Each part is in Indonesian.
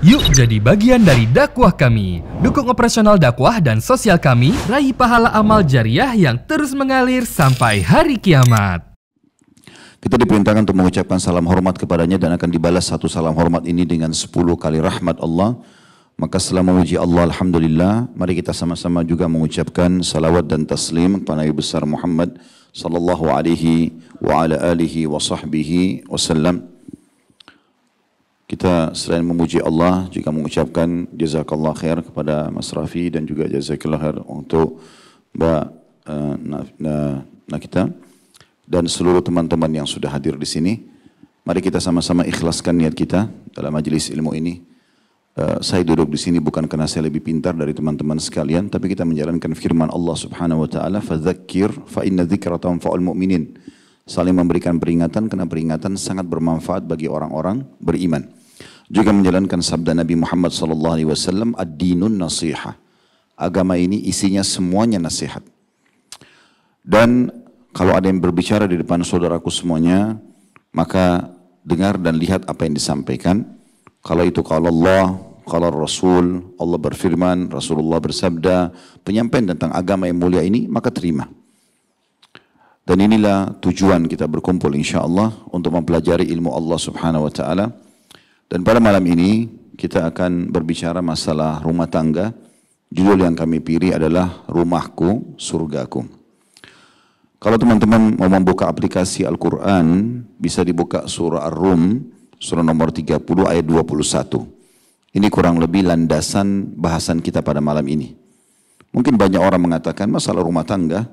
Yuk jadi bagian dari dakwah kami. Dukung operasional dakwah dan sosial kami, raih pahala amal jariah yang terus mengalir sampai hari kiamat. Kita diperintahkan untuk mengucapkan salam hormat kepadanya dan akan dibalas satu salam hormat ini dengan 10 kali rahmat Allah. Maka setelah memuji Allah, Alhamdulillah, mari kita sama-sama juga mengucapkan salawat dan taslim kepada Nabi besar Muhammad sallallahu alaihi wa ala alihi wa sahbihi wasallam. Kita selain memuji Allah juga mengucapkan jazakallah khair kepada Mas Rafi dan juga jazakallah khair untuk Mbak Nakita dan seluruh teman-teman yang sudah hadir di sini. Mari kita sama-sama ikhlaskan niat kita dalam majelis ilmu ini. Saya duduk di sini bukan karena saya lebih pintar dari teman-teman sekalian, tapi kita menjalankan firman Allah Subhanahu wa taala, "Fadzakir fa inna dzikra tanfa'ul mu'minin." Saling memberikan peringatan karena peringatan sangat bermanfaat bagi orang-orang beriman. Juga menjalankan sabda Nabi Muhammad sallallahu alaihi wasallam, "Ad-dinun nasiha." Agama ini isinya semuanya nasihat. Dan kalau ada yang berbicara di depan saudaraku semuanya, maka dengar dan lihat apa yang disampaikan. Kalau itu kalau Allah, kalau Rasul, Allah berfirman, Rasulullah bersabda, penyampaian tentang agama yang mulia ini, maka terima. Dan inilah tujuan kita berkumpul insyaAllah untuk mempelajari ilmu Allah Subhanahu wa ta'ala. Dan pada malam ini kita akan berbicara masalah rumah tangga. Judul yang kami pilih adalah Rumahku, Surgaku. Kalau teman-teman mau membuka aplikasi Al-Quran, bisa dibuka surah Ar-Rum, surah nomor 30 ayat 21. Ini kurang lebih landasan bahasan kita pada malam ini. Mungkin banyak orang mengatakan masalah rumah tangga,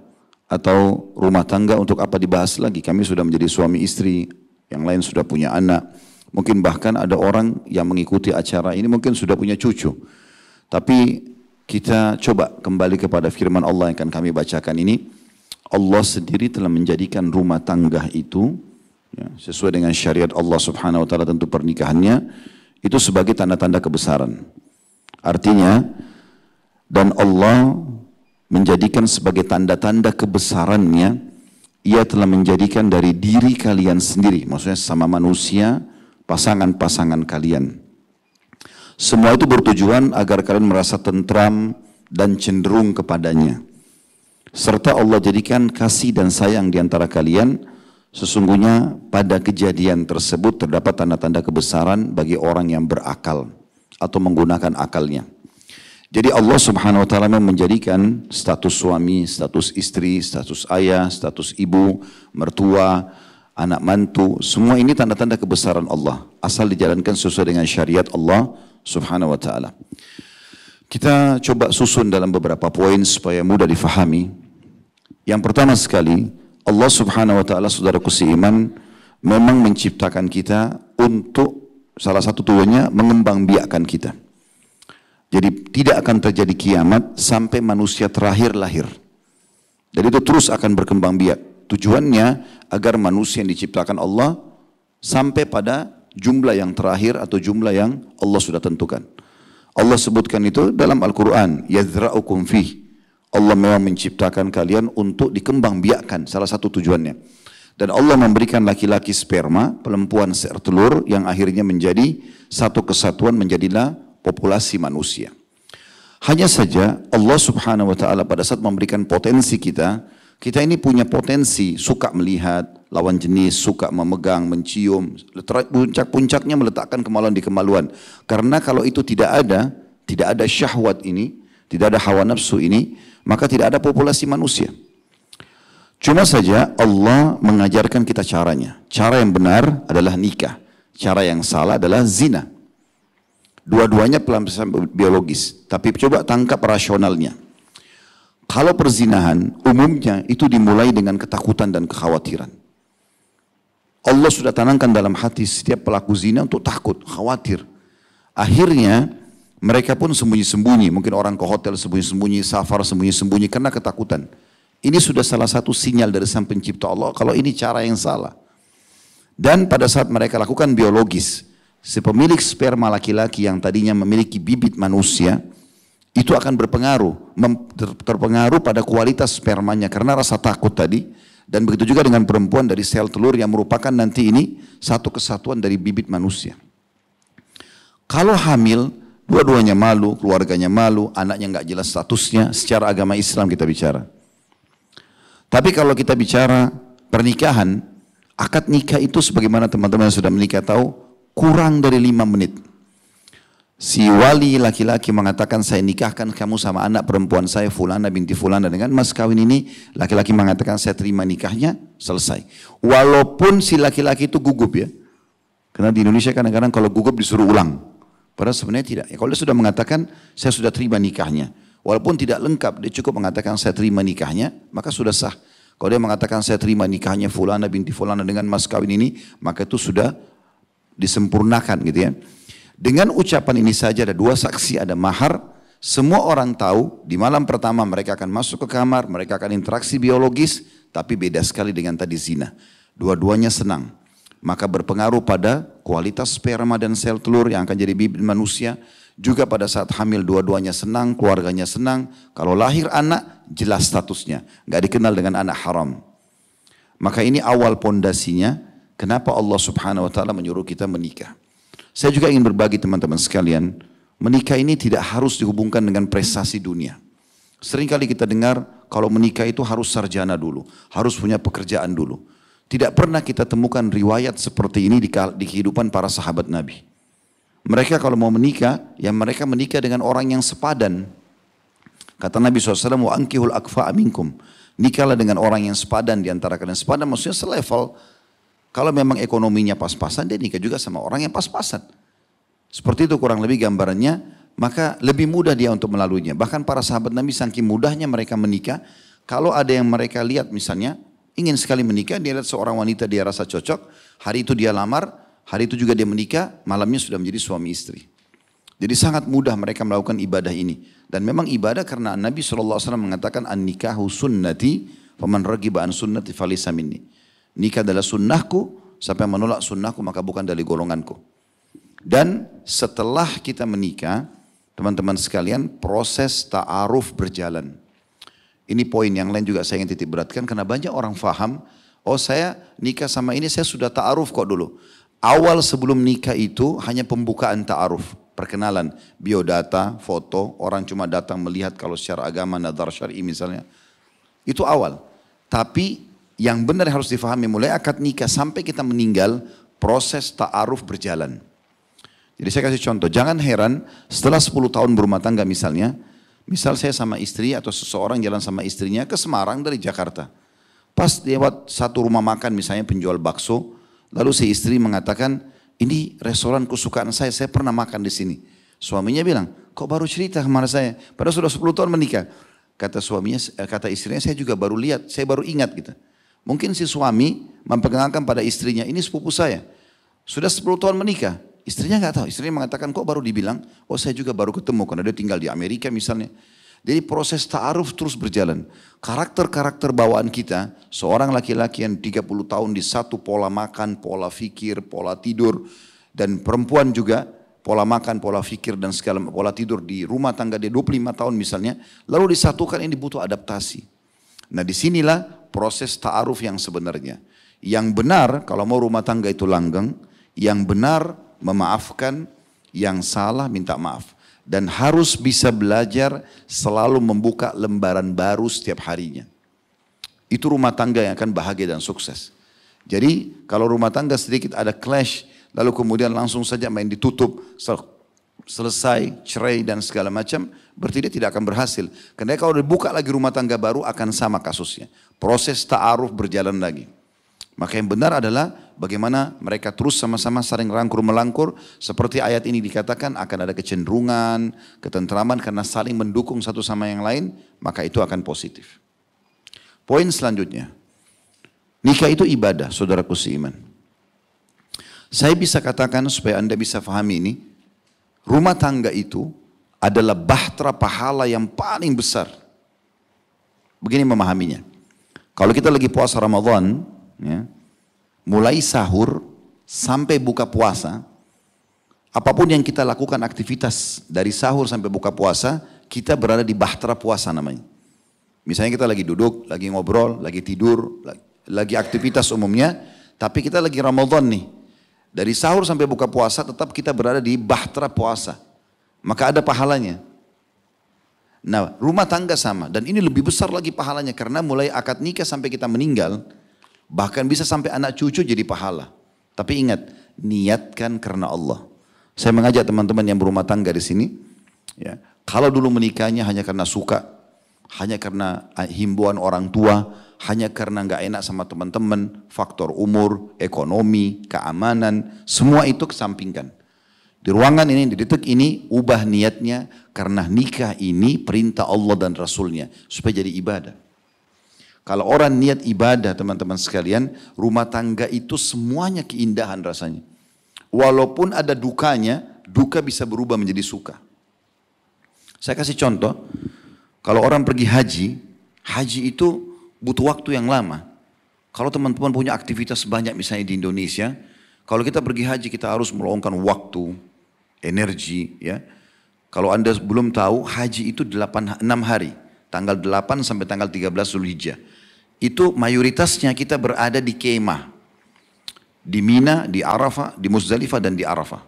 atau rumah tangga untuk apa dibahas lagi? Kami sudah menjadi suami istri, yang lain sudah punya anak. Mungkin bahkan ada orang yang mengikuti acara ini mungkin sudah punya cucu. Tapi kita coba kembali kepada firman Allah yang akan kami bacakan ini. Allah sendiri telah menjadikan rumah tangga itu, ya, sesuai dengan syariat Allah Subhanahu wa ta'ala tentu pernikahannya, itu sebagai tanda-tanda kebesaran. Artinya, dan Allah menjadikan sebagai tanda-tanda kebesarannya, ia telah menjadikan dari diri kalian sendiri, maksudnya sama manusia, pasangan-pasangan kalian. Semua itu bertujuan agar kalian merasa tentram dan cenderung kepadanya. Serta Allah jadikan kasih dan sayang di antara kalian. Sesungguhnya pada kejadian tersebut terdapat tanda-tanda kebesaran bagi orang yang berakal atau menggunakan akalnya. Jadi Allah Subhanahu wa ta'ala menjadikan status suami, status istri, status ayah, status ibu, mertua, anak mantu, semua ini tanda-tanda kebesaran Allah, asal dijalankan sesuai dengan syariat Allah Subhanahu wa ta'ala. Kita coba susun dalam beberapa poin supaya mudah difahami. Yang pertama sekali, Allah Subhanahu wa ta'ala, saudaraku seiman, memang menciptakan kita untuk salah satu tujuannya mengembangbiakkan kita. Jadi tidak akan terjadi kiamat sampai manusia terakhir lahir. Jadi itu terus akan berkembang biak. Tujuannya agar manusia yang diciptakan Allah sampai pada jumlah yang terakhir atau jumlah yang Allah sudah tentukan. Allah sebutkan itu dalam Al-Quran, "Yadzra'ukum fih." Allah memang menciptakan kalian untuk dikembangbiakkan, salah satu tujuannya. Dan Allah memberikan laki-laki sperma, perempuan telur yang akhirnya menjadi satu kesatuan, menjadilah populasi manusia. Hanya saja Allah Subhanahu wa ta'ala pada saat memberikan potensi kita ini punya potensi suka melihat lawan jenis, suka memegang, mencium, puncak-puncaknya meletakkan kemaluan di kemaluan. Karena kalau itu tidak ada syahwat ini, tidak ada hawa nafsu ini, maka tidak ada populasi manusia. Cuma saja Allah mengajarkan kita caranya. Cara yang benar adalah nikah. Cara yang salah adalah zina. Dua-duanya pelampiasan biologis. Tapi coba tangkap rasionalnya. Kalau perzinahan, umumnya itu dimulai dengan ketakutan dan kekhawatiran. Allah sudah tanamkan dalam hati setiap pelaku zina untuk takut, khawatir. Akhirnya mereka pun sembunyi-sembunyi. Mungkin orang ke hotel sembunyi-sembunyi, safar sembunyi-sembunyi karena ketakutan. Ini sudah salah satu sinyal dari Sang Pencipta Allah kalau ini cara yang salah. Dan pada saat mereka lakukan biologis, si pemilik sperma laki-laki yang tadinya memiliki bibit manusia, itu akan terpengaruh pada kualitas spermanya karena rasa takut tadi. Dan begitu juga dengan perempuan dari sel telur yang merupakan nanti ini satu kesatuan dari bibit manusia. Kalau hamil, dua-duanya malu, keluarganya malu, anaknya nggak jelas statusnya, secara agama Islam kita bicara. Tapi kalau kita bicara pernikahan, akad nikah itu sebagaimana teman-teman yang sudah menikah tahu, kurang dari 5 menit. Si wali laki-laki mengatakan saya nikahkan kamu sama anak perempuan saya Fulana binti Fulana dengan mas kawin ini. Laki-laki mengatakan saya terima nikahnya, selesai. Walaupun si laki-laki itu gugup ya. Karena di Indonesia kadang-kadang kalau gugup disuruh ulang. Padahal sebenarnya tidak. Ya, kalau dia sudah mengatakan saya sudah terima nikahnya. Walaupun tidak lengkap, dia cukup mengatakan saya terima nikahnya, maka sudah sah. Kalau dia mengatakan saya terima nikahnya Fulana binti Fulana dengan mas kawin ini, maka itu sudah disempurnakan gitu ya. Dengan ucapan ini saja ada 2 saksi, ada mahar. Semua orang tahu di malam pertama mereka akan masuk ke kamar, mereka akan interaksi biologis, tapi beda sekali dengan tadi zina. Dua-duanya senang. Maka berpengaruh pada kualitas sperma dan sel telur yang akan jadi bibit manusia. Juga pada saat hamil dua-duanya senang, keluarganya senang. Kalau lahir anak, jelas statusnya. Gak dikenal dengan anak haram. Maka ini awal pondasinya, kenapa Allah subhanahu wa ta'ala menyuruh kita menikah. Saya juga ingin berbagi teman-teman sekalian, menikah ini tidak harus dihubungkan dengan prestasi dunia. Seringkali kita dengar kalau menikah itu harus sarjana dulu, harus punya pekerjaan dulu. Tidak pernah kita temukan riwayat seperti ini di kehidupan para sahabat Nabi. Mereka kalau mau menikah, ya mereka menikah dengan orang yang sepadan. Kata Nabi SAW, wa ankihul akfa'a minkum. Nikahlah dengan orang yang sepadan di antara kalian. Sepadan maksudnya selevel. Kalau memang ekonominya pas-pasan, dia nikah juga sama orang yang pas-pasan. Seperti itu kurang lebih gambarannya, maka lebih mudah dia untuk melaluinya. Bahkan para sahabat Nabi saking mudahnya mereka menikah, kalau ada yang mereka lihat misalnya, ingin sekali menikah, dia lihat seorang wanita dia rasa cocok, hari itu dia lamar, hari itu juga dia menikah, malamnya sudah menjadi suami istri. Jadi sangat mudah mereka melakukan ibadah ini. Dan memang ibadah karena Nabi SAW mengatakan, an-nikahu sunnati, faman ragiba an sunnati falisa minni. Nikah adalah sunnahku, siapa yang menolak sunnahku maka bukan dari golonganku. Dan setelah kita menikah, teman-teman sekalian, proses ta'aruf berjalan. Ini poin yang lain juga saya ingin titik beratkan, karena banyak orang faham, oh saya nikah sama ini saya sudah ta'aruf kok dulu. Awal sebelum nikah itu hanya pembukaan ta'aruf, perkenalan, biodata, foto, orang cuma datang melihat kalau secara agama, nadhar syar'i misalnya. Itu awal. Tapi yang benar harus difahami mulai akad nikah sampai kita meninggal, proses ta'aruf berjalan. Jadi saya kasih contoh, jangan heran setelah 10 tahun berumah tangga misalnya, misal saya sama istri atau seseorang jalan sama istrinya ke Semarang dari Jakarta. Pas lewat satu rumah makan misalnya penjual bakso, lalu si istri mengatakan, ini restoran kesukaan saya pernah makan di sini. Suaminya bilang, kok baru cerita kemarin saya, padahal sudah 10 tahun menikah. Kata suaminya, kata istrinya, saya juga baru lihat, saya baru ingat gitu. Mungkin si suami memperkenalkan pada istrinya, ini sepupu saya. Sudah 10 tahun menikah. Istrinya nggak tahu. Istrinya mengatakan, kok baru dibilang? Oh saya juga baru ketemu, karena dia tinggal di Amerika misalnya. Jadi proses ta'aruf terus berjalan. Karakter-karakter bawaan kita, seorang laki-laki yang 30 tahun di satu pola makan, pola fikir, pola tidur. Dan perempuan juga, pola makan, pola fikir dan segala pola tidur di rumah tangga dia 25 tahun misalnya. Lalu disatukan, ini butuh adaptasi. Nah disinilah proses ta'aruf yang sebenarnya. Yang benar kalau mau rumah tangga itu langgeng, yang benar memaafkan, yang salah minta maaf. Dan harus bisa belajar selalu membuka lembaran baru setiap harinya. Itu rumah tangga yang akan bahagia dan sukses. Jadi kalau rumah tangga sedikit ada clash, lalu kemudian langsung saja main ditutup, selesai, cerai dan segala macam, berarti dia tidak akan berhasil. Karena kalau dibuka lagi rumah tangga baru akan sama kasusnya. Proses ta'aruf berjalan lagi. Maka yang benar adalah bagaimana mereka terus sama-sama saling rangkur-melangkur. Seperti ayat ini dikatakan akan ada kecenderungan, ketentraman karena saling mendukung satu sama yang lain. Maka itu akan positif. Poin selanjutnya. Nikah itu ibadah, saudaraku seiman. Saya bisa katakan supaya Anda bisa pahami ini. Rumah tangga itu adalah bahtera pahala yang paling besar. Begini memahaminya. Kalau kita lagi puasa Ramadan, ya, mulai sahur sampai buka puasa, apapun yang kita lakukan aktivitas dari sahur sampai buka puasa, kita berada di bahtera puasa namanya. Misalnya kita lagi duduk, lagi ngobrol, lagi tidur, lagi aktivitas umumnya, tapi kita lagi Ramadan nih. Dari sahur sampai buka puasa tetap kita berada di bahtera puasa. Maka ada pahalanya. Nah, rumah tangga sama. Dan ini lebih besar lagi pahalanya. Karena mulai akad nikah sampai kita meninggal. Bahkan bisa sampai anak cucu jadi pahala. Tapi ingat, niatkan karena Allah. Saya mengajak teman-teman yang berumah tangga di sini. Ya, kalau dulu menikahnya hanya karena suka. Hanya karena himbauan orang tua. Hanya karena nggak enak sama teman-teman. Faktor umur, ekonomi, keamanan. Semua itu kesampingkan. Di ruangan ini, di detik ini, ubah niatnya. Karena nikah ini perintah Allah dan Rasulnya. Supaya jadi ibadah. Kalau orang niat ibadah teman-teman sekalian, rumah tangga itu semuanya keindahan rasanya. Walaupun ada dukanya, duka bisa berubah menjadi suka. Saya kasih contoh, kalau orang pergi haji, haji itu butuh waktu yang lama. Kalau teman-teman punya aktivitas banyak misalnya di Indonesia, kalau kita pergi haji kita harus meluangkan waktu, energi. Ya. Kalau Anda belum tahu, haji itu 6 hari. Tanggal 8 sampai tanggal 13 Zulhijjah. Itu mayoritasnya kita berada di kemah. Di Mina, di Arafah, di Muzdalifah dan di Arafah.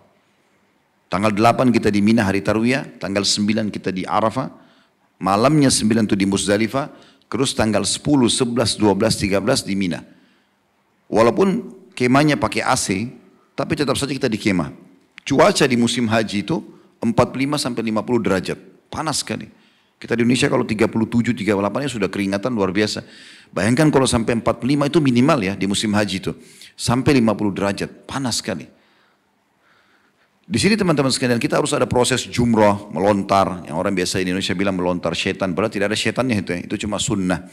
Tanggal 8 kita di Mina hari Tarwiyah, tanggal 9 kita di Arafah, malamnya 9 itu di Muzdalifah, terus tanggal 10, 11, 12, 13 di Mina. Walaupun kemahnya pakai AC, tapi tetap saja kita di kemah. Cuaca di musim haji itu 45 sampai 50 derajat, panas sekali. Kita di Indonesia kalau 37, 38 ya sudah keringatan luar biasa. Bayangkan kalau sampai 45 itu minimal ya di musim haji itu. Sampai 50 derajat, panas sekali. Di sini teman-teman sekalian kita harus ada proses jumrah, melontar. Yang orang biasa di Indonesia bilang melontar setan. Padahal tidak ada setannya itu ya. Itu cuma sunnah.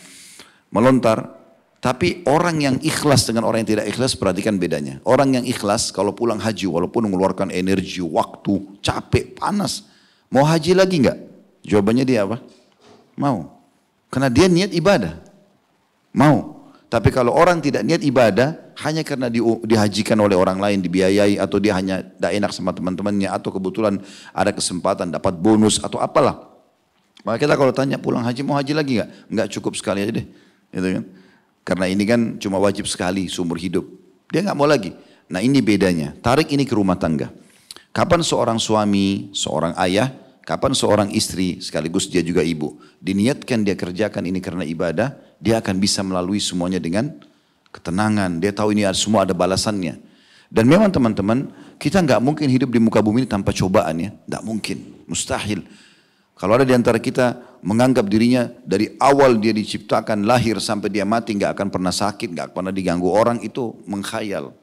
Melontar. Tapi orang yang ikhlas dengan orang yang tidak ikhlas, perhatikan bedanya. Orang yang ikhlas kalau pulang haji walaupun mengeluarkan energi, waktu, capek, panas. Mau haji lagi enggak? Jawabannya dia apa? Mau. Karena dia niat ibadah. Mau. Tapi kalau orang tidak niat ibadah, hanya karena dihajikan oleh orang lain, dibiayai, atau dia hanya tidak enak sama teman-temannya, atau kebetulan ada kesempatan dapat bonus, atau apalah. Maka kita kalau tanya pulang haji, mau haji lagi enggak? Enggak, cukup sekali aja deh. Gitu kan? Karena ini kan cuma wajib sekali seumur hidup. Dia enggak mau lagi. Nah ini bedanya. Tarik ini ke rumah tangga. Kapan seorang suami, seorang ayah, kapan seorang istri, sekaligus dia juga ibu, diniatkan dia kerjakan ini karena ibadah, dia akan bisa melalui semuanya dengan ketenangan. Dia tahu ini semua ada balasannya. Dan memang teman-teman, kita nggak mungkin hidup di muka bumi ini tanpa cobaan ya. Nggak mungkin, mustahil. Kalau ada di antara kita menganggap dirinya dari awal dia diciptakan, lahir sampai dia mati nggak akan pernah sakit, nggak pernah diganggu orang, itu mengkhayal.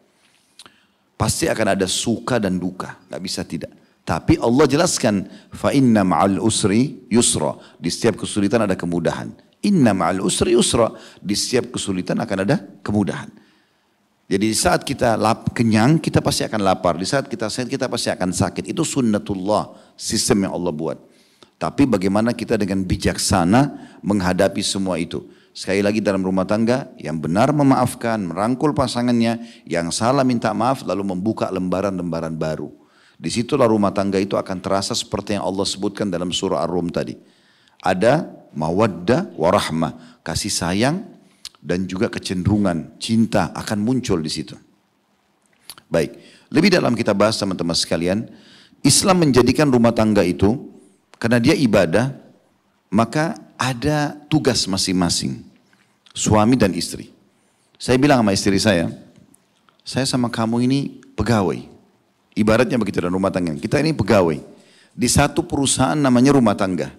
Pasti akan ada suka dan duka, nggak bisa tidak. Tapi Allah jelaskan, fa inna ma'al usri yusra. Di setiap kesulitan ada kemudahan. Inna ma'al usri yusra. Di setiap kesulitan akan ada kemudahan. Jadi di saat kita kenyang, kita pasti akan lapar. Di saat kita sehat, kita pasti akan sakit. Itu sunnatullah, sistem yang Allah buat. Tapi bagaimana kita dengan bijaksana menghadapi semua itu. Sekali lagi dalam rumah tangga, yang benar memaafkan, merangkul pasangannya, yang salah minta maaf, lalu membuka lembaran-lembaran baru. Disitulah rumah tangga itu akan terasa seperti yang Allah sebutkan dalam surah Ar-Rum tadi. Ada mawaddah warahmah, kasih sayang dan juga kecenderungan cinta akan muncul di situ. Baik, lebih dalam kita bahas teman-teman sekalian, Islam menjadikan rumah tangga itu karena dia ibadah, maka ada tugas masing-masing suami dan istri. Saya bilang sama istri saya sama kamu ini pegawai. Ibaratnya begitu dalam rumah tangga. Kita ini pegawai di satu perusahaan namanya rumah tangga.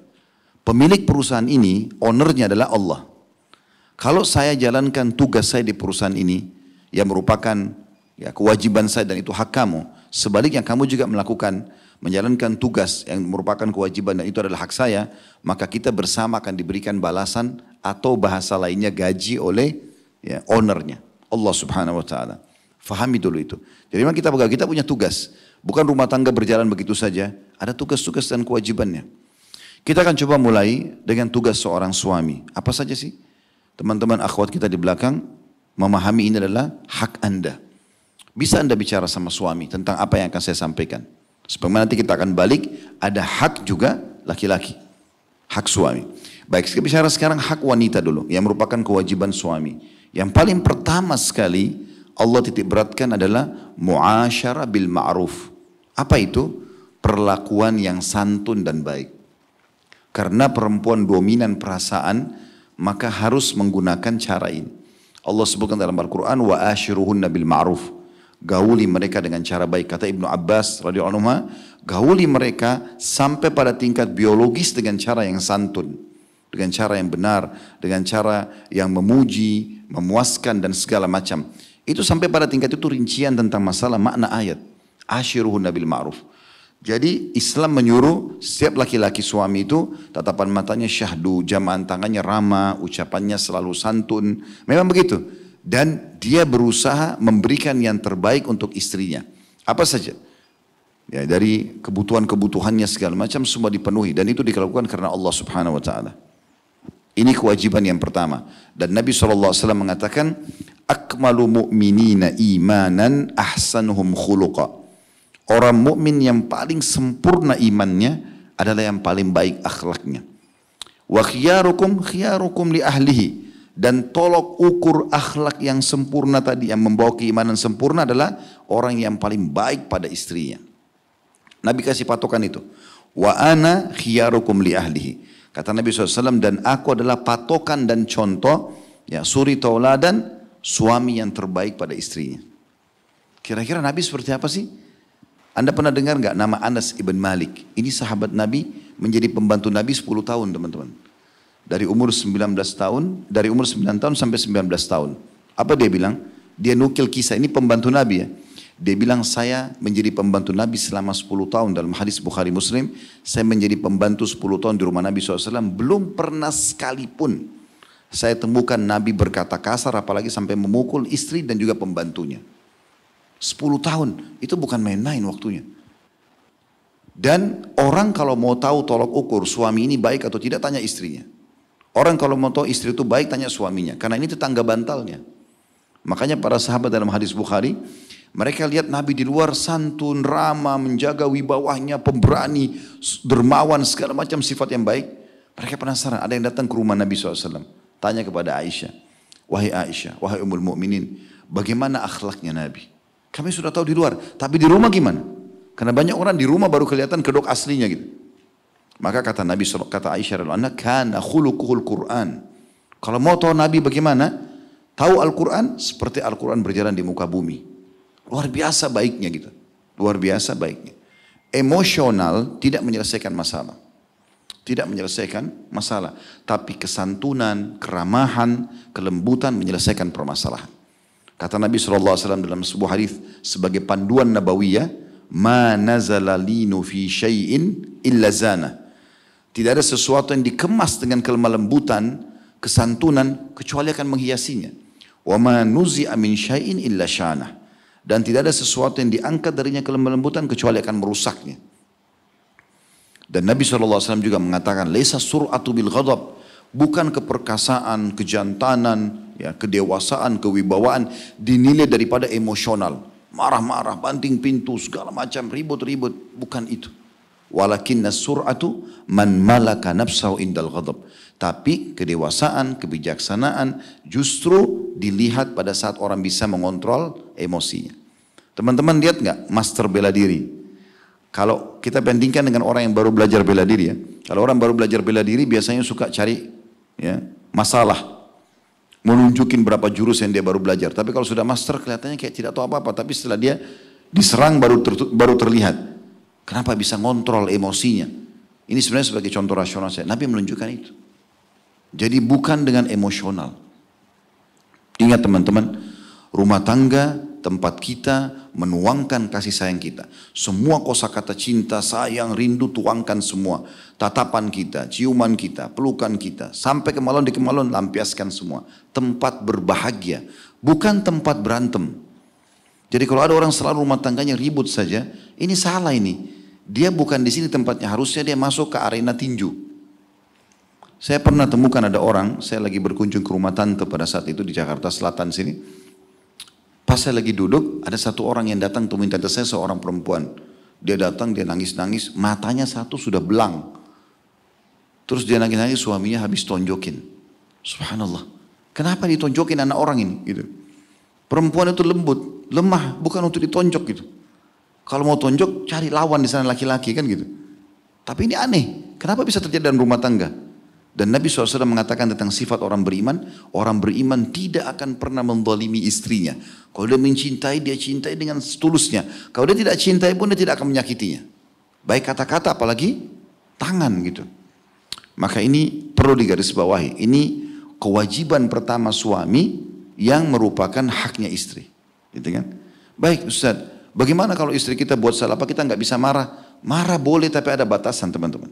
Pemilik perusahaan ini, ownernya adalah Allah. Kalau saya jalankan tugas saya di perusahaan ini, yang merupakan ya, kewajiban saya dan itu hak kamu. Sebaliknya kamu juga menjalankan tugas yang merupakan kewajiban dan itu adalah hak saya, maka kita bersama akan diberikan balasan atau bahasa lainnya gaji oleh ya, ownernya, Allah Subhanahu Wa Taala. Fahami dulu itu. Jadi memang kita punya tugas. Bukan rumah tangga berjalan begitu saja. Ada tugas-tugas dan kewajibannya. Kita akan coba mulai dengan tugas seorang suami. Apa saja sih? Teman-teman akhwat kita di belakang memahami ini adalah hak Anda. Bisa Anda bicara sama suami tentang apa yang akan saya sampaikan. Sebagaimana nanti kita akan balik, ada hak juga laki-laki. Hak suami. Baik, kita bicara sekarang hak wanita dulu. Yang merupakan kewajiban suami. Yang paling pertama sekali, Allah titik beratkan adalah muasyarah bil ma'ruf. Apa itu? Perlakuan yang santun dan baik. Karena perempuan dominan perasaan, maka harus menggunakan cara ini. Allah sebutkan dalam Al-Quran, wa ashiruhunna bil ma'ruf. Gauli mereka dengan cara baik. Kata Ibnu Abbas radhiyallahu anhu, gauli mereka sampai pada tingkat biologis dengan cara yang santun, dengan cara yang benar, dengan cara yang memuji, memuaskan dan segala macam. Itu sampai pada tingkat itu rincian tentang masalah makna ayat. Ashiruhunna bil ma'ruf. Jadi Islam menyuruh setiap laki-laki suami itu tatapan matanya syahdu, jamaan tangannya ramah, ucapannya selalu santun. Memang begitu. Dan dia berusaha memberikan yang terbaik untuk istrinya. Apa saja. Ya, dari kebutuhan-kebutuhannya segala macam semua dipenuhi. Dan itu dilakukan karena Allah subhanahu wa ta'ala. Ini kewajiban yang pertama. Dan Nabi SAW mengatakan, akmalu mu'minina imanan ahsanuhum khuluqa. Orang mukmin yang paling sempurna imannya adalah yang paling baik akhlaknya. Wa khiyarukum khiyarukum li ahlihi. Dan tolok ukur akhlak yang sempurna tadi, yang membawa keimanan sempurna adalah orang yang paling baik pada istrinya. Nabi kasih patokan itu. Wa ana khiyarukum li ahlihi. Kata Nabi SAW, dan aku adalah patokan dan contoh, ya, suri tauladan, suami yang terbaik pada istrinya. Kira-kira Nabi seperti apa sih? Anda pernah dengar nggak nama Anas ibn Malik? Ini sahabat Nabi, menjadi pembantu Nabi 10 tahun teman-teman. Dari umur 19 tahun, dari umur 9 tahun sampai 19 tahun. Apa dia bilang? Dia nukil kisah, ini pembantu Nabi ya. Dia bilang, saya menjadi pembantu Nabi selama 10 tahun. Dalam hadis Bukhari Muslim, saya menjadi pembantu 10 tahun di rumah Nabi SAW. Belum pernah sekalipun saya temukan Nabi berkata kasar, apalagi sampai memukul istri dan juga pembantunya. 10 tahun, itu bukan main-main waktunya. Dan orang kalau mau tahu tolok ukur suami ini baik atau tidak, tanya istrinya. Orang kalau mau tahu istri itu baik, tanya suaminya. Karena ini tetangga bantalnya. Makanya para sahabat dalam hadis Bukhari, mereka lihat Nabi di luar santun, ramah, menjaga wibawahnya, pemberani, dermawan, segala macam sifat yang baik. Mereka penasaran, ada yang datang ke rumah Nabi SAW. Tanya kepada Aisyah, wahai Aisyah, wahai Ummul Mukminin, bagaimana akhlaknya Nabi? Kami sudah tahu di luar, tapi di rumah gimana? Karena banyak orang di rumah baru kelihatan kedok aslinya gitu. Maka kata Nabi, kata Aisyah radhiyallahu anha, kana khuluquhul Quran. Kalau mau tahu Nabi bagaimana, tahu Al-Quran seperti Al-Quran berjalan di muka bumi. Luar biasa baiknya gitu. Luar biasa baiknya. Emosional tidak menyelesaikan masalah. Tidak menyelesaikan masalah. Tapi kesantunan, keramahan, kelembutan menyelesaikan permasalahan. Kata Nabi SAW dalam sebuah hadis sebagai panduan nabawiyah, ma nazala linu fi syai'in illa zana. Tidak ada sesuatu yang dikemas dengan kelemah lembutan, kesantunan, kecuali akan menghiasinya. Wa ma nuzi'a min syai'in illa syana. Dan tidak ada sesuatu yang diangkat darinya kelemah lembutan kecuali akan merusaknya. Dan Nabi SAW juga mengatakan, laisa sur'atu bil ghadab. Bukan keperkasaan, kejantanan, ya, kedewasaan, kewibawaan dinilai daripada emosional. Marah-marah, banting pintu, segala macam, ribut-ribut. Bukan itu. Walakinna sur'atu man malaka nafsahu indal ghadab. Tapi kedewasaan, kebijaksanaan justru dilihat pada saat orang bisa mengontrol emosinya. Teman-teman lihat nggak master bela diri? Kalau kita bandingkan dengan orang yang baru belajar bela diri ya. Kalau orang baru belajar bela diri biasanya suka cari ya, masalah, mau nunjukin berapa jurus yang dia baru belajar. Tapi kalau sudah master kelihatannya kayak tidak tahu apa-apa. Tapi setelah dia diserang baru terlihat. Kenapa bisa ngontrol emosinya? Ini sebenarnya sebagai contoh rasional saya. Nabi menunjukkan itu. Jadi bukan dengan emosional. Ingat teman-teman, rumah tangga tempat kita menuangkan kasih sayang kita. Semua kosakata cinta, sayang, rindu tuangkan semua. Tatapan kita, ciuman kita, pelukan kita. Sampai kemaluan di kemaluan lampiaskan semua. Tempat berbahagia, bukan tempat berantem. Jadi kalau ada orang selalu rumah tangganya ribut saja, ini salah ini. Dia bukan di sini tempatnya, harusnya dia masuk ke arena tinju. Saya pernah temukan ada orang, saya lagi berkunjung ke rumah tante pada saat itu di Jakarta Selatan sini. Pas saya lagi duduk, ada satu orang yang datang temuin tante saya, seorang perempuan. Dia datang, dia nangis-nangis, matanya satu sudah belang. Terus dia nangis-nangis, suaminya habis tonjokin. Subhanallah. Kenapa ditonjokin anak orang ini? Gitu. Perempuan itu lembut, lemah, bukan untuk ditonjok gitu. Kalau mau tonjok, cari lawan di sana laki-laki kan gitu. Tapi ini aneh, kenapa bisa terjadi dalam rumah tangga? Dan Nabi SAW mengatakan tentang sifat orang beriman tidak akan pernah menzalimi istrinya. Kalau dia mencintai, dia cintai dengan setulusnya. Kalau dia tidak cintai pun, dia tidak akan menyakitinya. Baik kata-kata, apalagi tangan gitu. Maka ini perlu digarisbawahi. Ini kewajiban pertama suami yang merupakan haknya istri. Gitu kan? Baik Ustaz, bagaimana kalau istri kita buat salah apa, kita nggak bisa marah? Marah boleh tapi ada batasan teman-teman.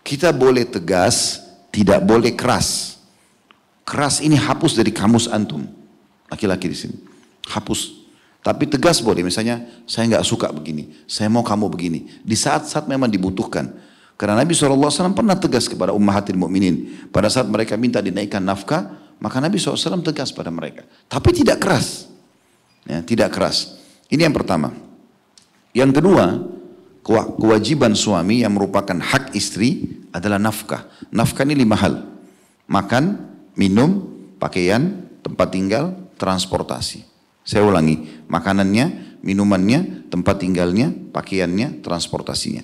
Kita boleh tegas, tidak boleh keras. Keras ini hapus dari kamus antum. Laki-laki di sini. Hapus. Tapi tegas boleh, misalnya saya nggak suka begini, saya mau kamu begini. Di saat-saat memang dibutuhkan. Karena Nabi SAW pernah tegas kepada ummahatil mu'minin. Pada saat mereka minta dinaikkan nafkah, maka Nabi SAW tegas pada mereka. Tapi tidak keras. Ya, tidak keras. Ini yang pertama. Yang kedua, kewajiban suami yang merupakan hak istri adalah nafkah. Nafkah ini 5 hal. Makan, minum, pakaian, tempat tinggal, transportasi. Saya ulangi. Makanannya, minumannya, tempat tinggalnya, pakaiannya, transportasinya.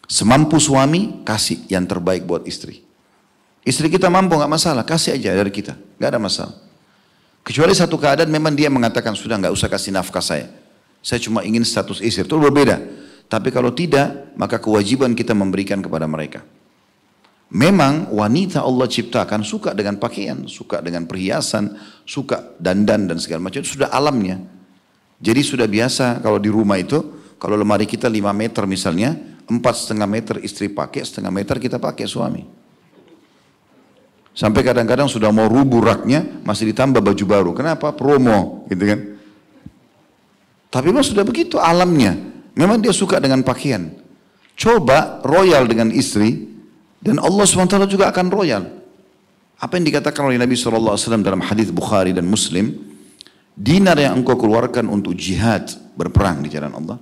Semampu suami, kasih yang terbaik buat istri. Istri kita mampu nggak masalah, kasih aja dari kita, nggak ada masalah. Kecuali satu keadaan memang dia mengatakan sudah nggak usah kasih nafkah saya cuma ingin status istri, itu berbeda. Tapi kalau tidak, maka kewajiban kita memberikan kepada mereka. Memang wanita Allah ciptakan suka dengan pakaian, suka dengan perhiasan, suka dandan dan segala macam, itu sudah alamnya. Jadi sudah biasa kalau di rumah itu, kalau lemari kita 5 meter misalnya, 4,5 meter istri pakai, 1,5 meter kita pakai suami. Sampai kadang-kadang sudah mau rubuh raknya, masih ditambah baju baru. Kenapa? Promo, gitu kan. Tapi memang sudah begitu alamnya. Memang dia suka dengan pakaian. Coba royal dengan istri, dan Allah SWT juga akan royal. Apa yang dikatakan oleh Nabi SAW dalam hadis Bukhari dan Muslim, dinar yang engkau keluarkan untuk jihad, berperang di jalan Allah,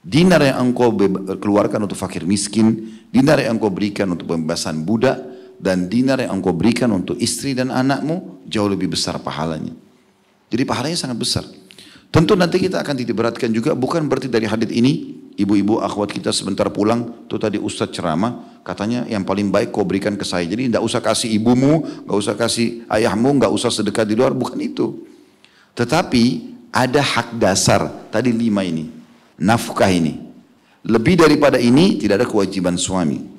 dinar yang engkau keluarkan untuk fakir miskin, dinar yang engkau berikan untuk pembebasan budak, dan dinar yang engkau berikan untuk istri dan anakmu jauh lebih besar pahalanya. Jadi pahalanya sangat besar. Tentu nanti kita akan diberatkan juga, bukan berarti dari hadis ini ibu-ibu akhwat kita sebentar pulang, tuh tadi Ustadz ceramah katanya yang paling baik kau berikan ke saya. Jadi tidak usah kasih ibumu, nggak usah kasih ayahmu, nggak usah sedekah di luar, bukan itu. Tetapi ada hak dasar tadi 5 ini, nafkah ini. Lebih daripada ini tidak ada kewajiban suami.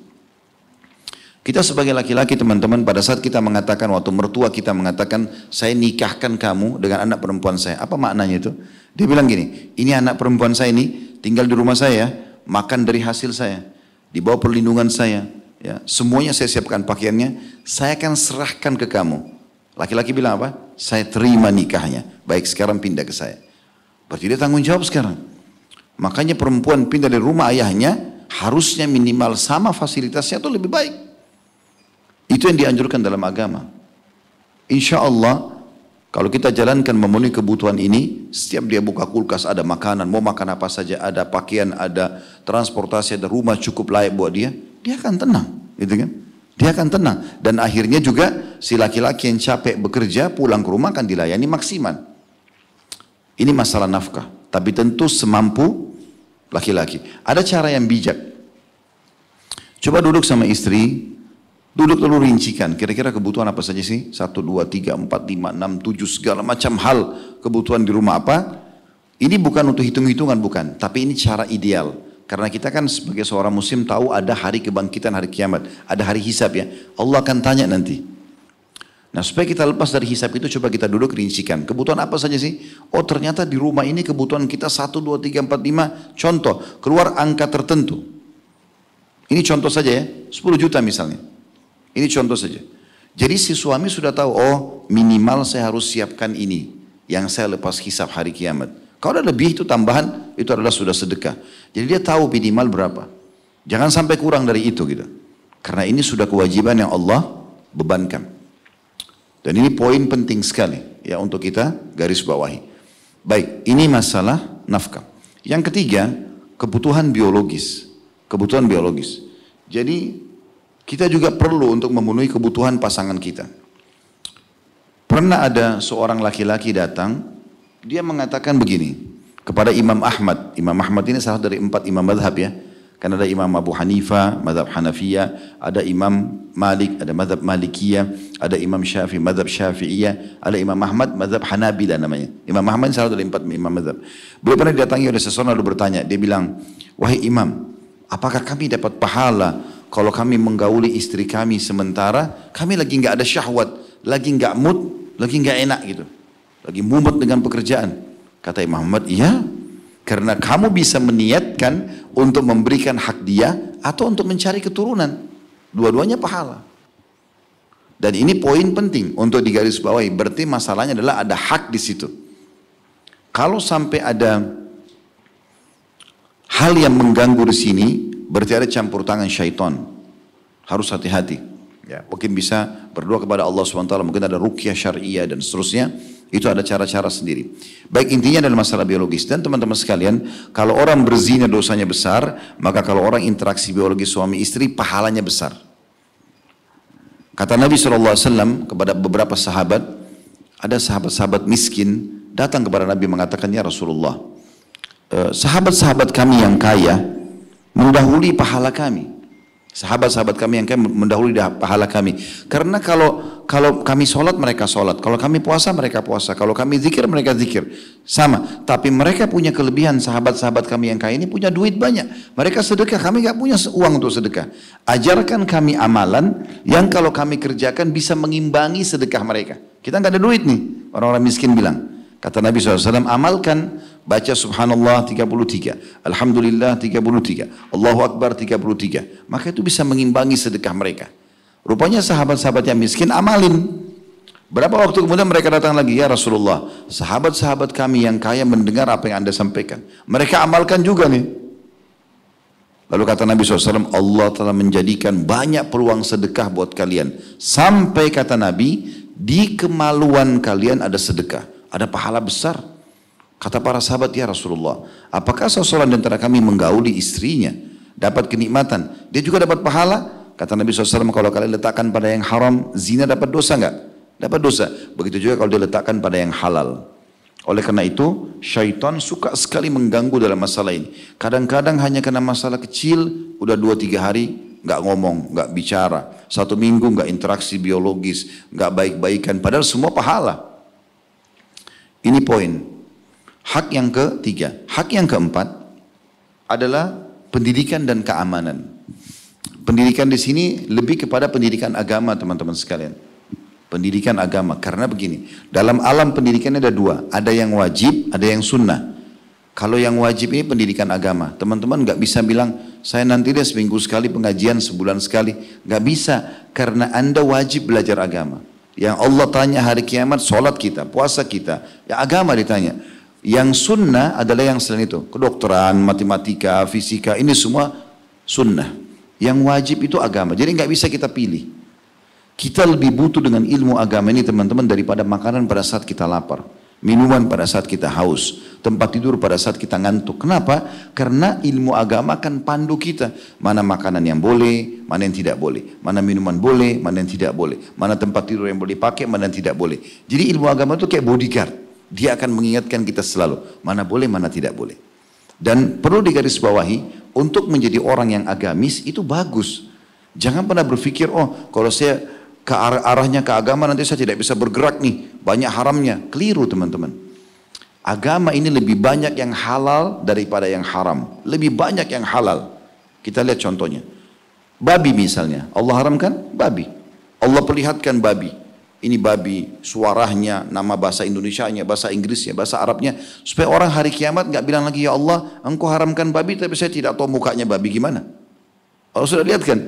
Kita sebagai laki-laki teman-teman, pada saat kita mengatakan, waktu mertua kita mengatakan, saya nikahkan kamu dengan anak perempuan saya. Apa maknanya itu? Dia bilang gini, ini anak perempuan saya ini tinggal di rumah saya, makan dari hasil saya, di bawah perlindungan saya, ya, semuanya saya siapkan pakaiannya, saya akan serahkan ke kamu. Laki-laki bilang apa? Saya terima nikahnya, baik sekarang pindah ke saya. Berarti dia tanggung jawab sekarang. Makanya perempuan pindah dari rumah ayahnya, harusnya minimal sama fasilitasnya atau lebih baik. Itu yang dianjurkan dalam agama. Insya Allah, kalau kita jalankan memenuhi kebutuhan ini, setiap dia buka kulkas ada makanan, mau makan apa saja, ada pakaian, ada transportasi, ada rumah cukup layak buat dia, dia akan tenang, gitu kan? Dia akan tenang. Dan akhirnya juga si laki-laki yang capek bekerja pulang ke rumah akan dilayani maksimal. Ini masalah nafkah. Tapi tentu semampu laki-laki. Ada cara yang bijak. Coba duduk sama istri. Duduk lalu rincikan, kira-kira kebutuhan apa saja sih? 1, 2, 3, 4, 5, 6, 7, segala macam hal kebutuhan di rumah apa? Ini bukan untuk hitung-hitungan, bukan. Tapi ini cara ideal. Karena kita kan sebagai seorang muslim tahu ada hari kebangkitan, hari kiamat. Ada hari hisab ya. Allah akan tanya nanti. Nah supaya kita lepas dari hisab itu, coba kita duduk rincikan. Kebutuhan apa saja sih? Oh ternyata di rumah ini kebutuhan kita 1, 2, 3, 4, 5. Contoh, keluar angka tertentu. Ini contoh saja ya, 10 juta misalnya. Ini contoh saja. Jadi si suami sudah tahu, oh minimal saya harus siapkan ini, yang saya lepas hisab hari kiamat. Kalau ada lebih itu tambahan, itu adalah sudah sedekah. Jadi dia tahu minimal berapa. Jangan sampai kurang dari itu gitu. Karena ini sudah kewajiban yang Allah bebankan. Dan ini poin penting sekali ya untuk kita garis bawahi. Baik, ini masalah nafkah. Yang ketiga, kebutuhan biologis. Kebutuhan biologis. Jadi kita juga perlu untuk memenuhi kebutuhan pasangan kita. Pernah ada seorang laki-laki datang, dia mengatakan begini kepada Imam Ahmad. Imam Ahmad ini salah dari 4 imam madhab ya. Kan ada Imam Abu Hanifah, madhab Hanafiyah, ada Imam Malik, ada madhab Malikiyah, ada Imam Syafi'i, madhab Syafi'iyah, ada Imam Ahmad, madhab Hanabilah namanya. Imam Ahmad ini salah dari 4 imam madhab. Beliau pernah didatangi oleh seseorang lalu bertanya, dia bilang, wahai imam, apakah kami dapat pahala kalau kami menggauli istri kami sementara kami lagi nggak ada syahwat, lagi nggak mood, lagi nggak enak gitu, lagi mumet dengan pekerjaan? Kata Imam Ahmad, iya, karena kamu bisa meniatkan untuk memberikan hak dia atau untuk mencari keturunan. Dua-duanya pahala. Dan ini poin penting untuk digarisbawahi. Berarti masalahnya adalah ada hak di situ. Kalau sampai ada hal yang mengganggu di sini, berarti ada campur tangan syaitan. Harus hati-hati. Ya, mungkin bisa berdoa kepada Allah SWT, mungkin ada ruqyah syariah dan seterusnya. Itu ada cara-cara sendiri. Baik, intinya adalah masalah biologis. Dan teman-teman sekalian, kalau orang berzina dosanya besar, maka kalau orang interaksi biologis suami istri pahalanya besar. Kata Nabi SAW kepada beberapa sahabat, ada sahabat-sahabat miskin datang kepada Nabi mengatakan, ya Rasulullah, sahabat-sahabat kami yang kaya mendahului pahala kami. Sahabat-sahabat kami yang kaya mendahului pahala kami. Karena kalau kami sholat mereka sholat, kalau kami puasa mereka puasa, kalau kami zikir mereka zikir, sama. Tapi mereka punya kelebihan, sahabat-sahabat kami yang kaya ini punya duit banyak. Mereka sedekah, kami nggak punya uang untuk sedekah. Ajarkan kami amalan yang kalau kami kerjakan bisa mengimbangi sedekah mereka. Kita nggak ada duit nih, orang-orang miskin bilang. Kata Nabi SAW, amalkan, baca subhanallah 33, alhamdulillah 33, Allahu Akbar 33. Maka itu bisa mengimbangi sedekah mereka. Rupanya sahabat-sahabat yang miskin amalin. Berapa waktu kemudian mereka datang lagi, ya Rasulullah, sahabat-sahabat kami yang kaya mendengar apa yang Anda sampaikan. Mereka amalkan juga nih. Lalu kata Nabi SAW, Allah telah menjadikan banyak peluang sedekah buat kalian. Sampai kata Nabi, di kemaluan kalian ada sedekah. Ada pahala besar. Kata para sahabat, ya Rasulullah, apakah seseorang di antara kami menggauli istrinya dapat kenikmatan, dia juga dapat pahala? Kata Nabi SAW, kalau kalian letakkan pada yang haram, zina dapat dosa enggak? Dapat dosa. Begitu juga kalau dia letakkan pada yang halal. Oleh karena itu, syaitan suka sekali mengganggu dalam masalah ini. Kadang-kadang hanya karena masalah kecil, udah 2-3 hari nggak ngomong, nggak bicara, 1 minggu nggak interaksi biologis, nggak baik-baikan, padahal semua pahala. Ini poin. Hak yang ketiga. Hak yang keempat adalah pendidikan dan keamanan. Pendidikan di sini lebih kepada pendidikan agama, teman-teman sekalian. Pendidikan agama. Karena begini, dalam alam pendidikan ada 2. Ada yang wajib, ada yang sunnah. Kalau yang wajib ini pendidikan agama. Teman-teman nggak bisa bilang, saya nanti deh seminggu sekali pengajian, sebulan sekali. Nggak bisa, karena Anda wajib belajar agama. Yang Allah tanya hari kiamat, sholat kita, puasa kita, ya agama ditanya. Yang sunnah adalah yang selain itu, kedokteran, matematika, fisika, ini semua sunnah. Yang wajib itu agama, jadi nggak bisa kita pilih. Kita lebih butuh dengan ilmu agama ini teman-teman daripada makanan pada saat kita lapar, minuman pada saat kita haus, tempat tidur pada saat kita ngantuk. Kenapa? Karena ilmu agama akan pandu kita. Mana makanan yang boleh, mana yang tidak boleh. Mana minuman boleh, mana yang tidak boleh. Mana tempat tidur yang boleh pakai, mana yang tidak boleh. Jadi ilmu agama itu kayak bodyguard. Dia akan mengingatkan kita selalu. Mana boleh, mana tidak boleh. Dan perlu digarisbawahi, untuk menjadi orang yang agamis itu bagus. Jangan pernah berpikir, oh kalau saya ke arahnya ke agama nanti saya tidak bisa bergerak nih. Banyak haramnya. Keliru teman-teman. Agama ini lebih banyak yang halal daripada yang haram. Lebih banyak yang halal. Kita lihat contohnya. Babi misalnya. Allah haramkan babi. Allah perlihatkan babi. Ini babi, suaranya, nama bahasa Indonesianya, bahasa Inggrisnya, bahasa Arabnya. Supaya orang hari kiamat nggak bilang lagi, ya Allah, engkau haramkan babi tapi saya tidak tahu mukanya babi gimana. Allah sudah lihat kan?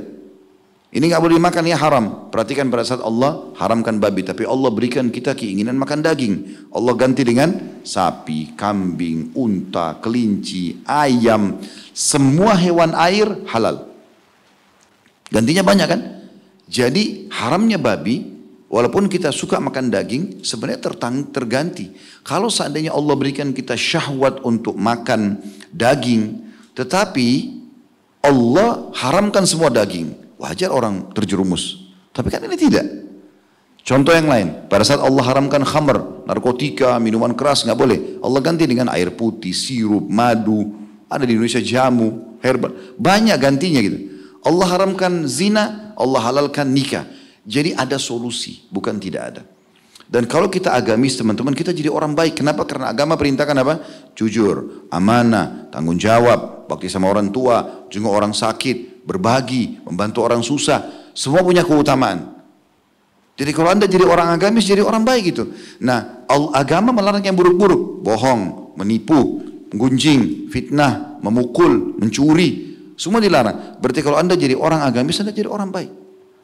Ini nggak boleh dimakan, ya haram. Perhatikan pada saat Allah haramkan babi, tapi Allah berikan kita keinginan makan daging. Allah ganti dengan sapi, kambing, unta, kelinci, ayam, semua hewan air halal. Gantinya banyak kan? Jadi haramnya babi, walaupun kita suka makan daging, sebenarnya terganti. Kalau seandainya Allah berikan kita syahwat untuk makan daging, tetapi Allah haramkan semua daging, wajar orang terjerumus. Tapi kan ini tidak. Contoh yang lain, pada saat Allah haramkan khamr, narkotika, minuman keras nggak boleh. Allah ganti dengan air putih, sirup, madu. Ada di Indonesia jamu, herbal, banyak gantinya gitu. Allah haramkan zina, Allah halalkan nikah. Jadi ada solusi, bukan tidak ada. Dan kalau kita agamis teman-teman, kita jadi orang baik. Kenapa? Karena agama perintahkan apa? Jujur, amanah, tanggung jawab, bakti sama orang tua, jenguk orang sakit, berbagi, membantu orang susah. Semua punya keutamaan. Jadi kalau anda jadi orang agamis, jadi orang baik gitu. Nah, agama melarang yang buruk-buruk. Bohong, menipu, menggunjing, fitnah, memukul, mencuri. Semua dilarang. Berarti kalau anda jadi orang agamis, anda jadi orang baik.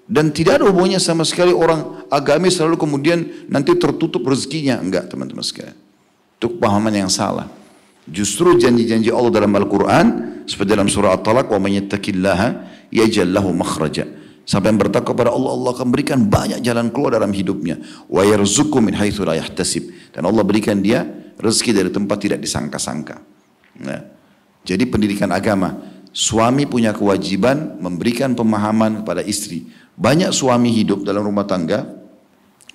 Dan tidak ada hubungannya sama sekali orang agamis lalu kemudian nanti tertutup rezekinya. Enggak teman-teman sekalian. Itu pemahaman yang salah. Justru janji-janji Allah dalam Al-Quran, seperti dalam surah At-Talaq, wa man yattaqillaha yaj'al lahu makhraja. Sampai yang bertakwa kepada Allah, Allah akan berikan banyak jalan keluar dalam hidupnya. Wa yarzuqhu min haitsu la yahtasib. Dan Allah berikan dia rezeki dari tempat tidak disangka-sangka. Nah, jadi pendidikan agama, suami punya kewajiban memberikan pemahaman kepada istri. Banyak suami hidup dalam rumah tangga,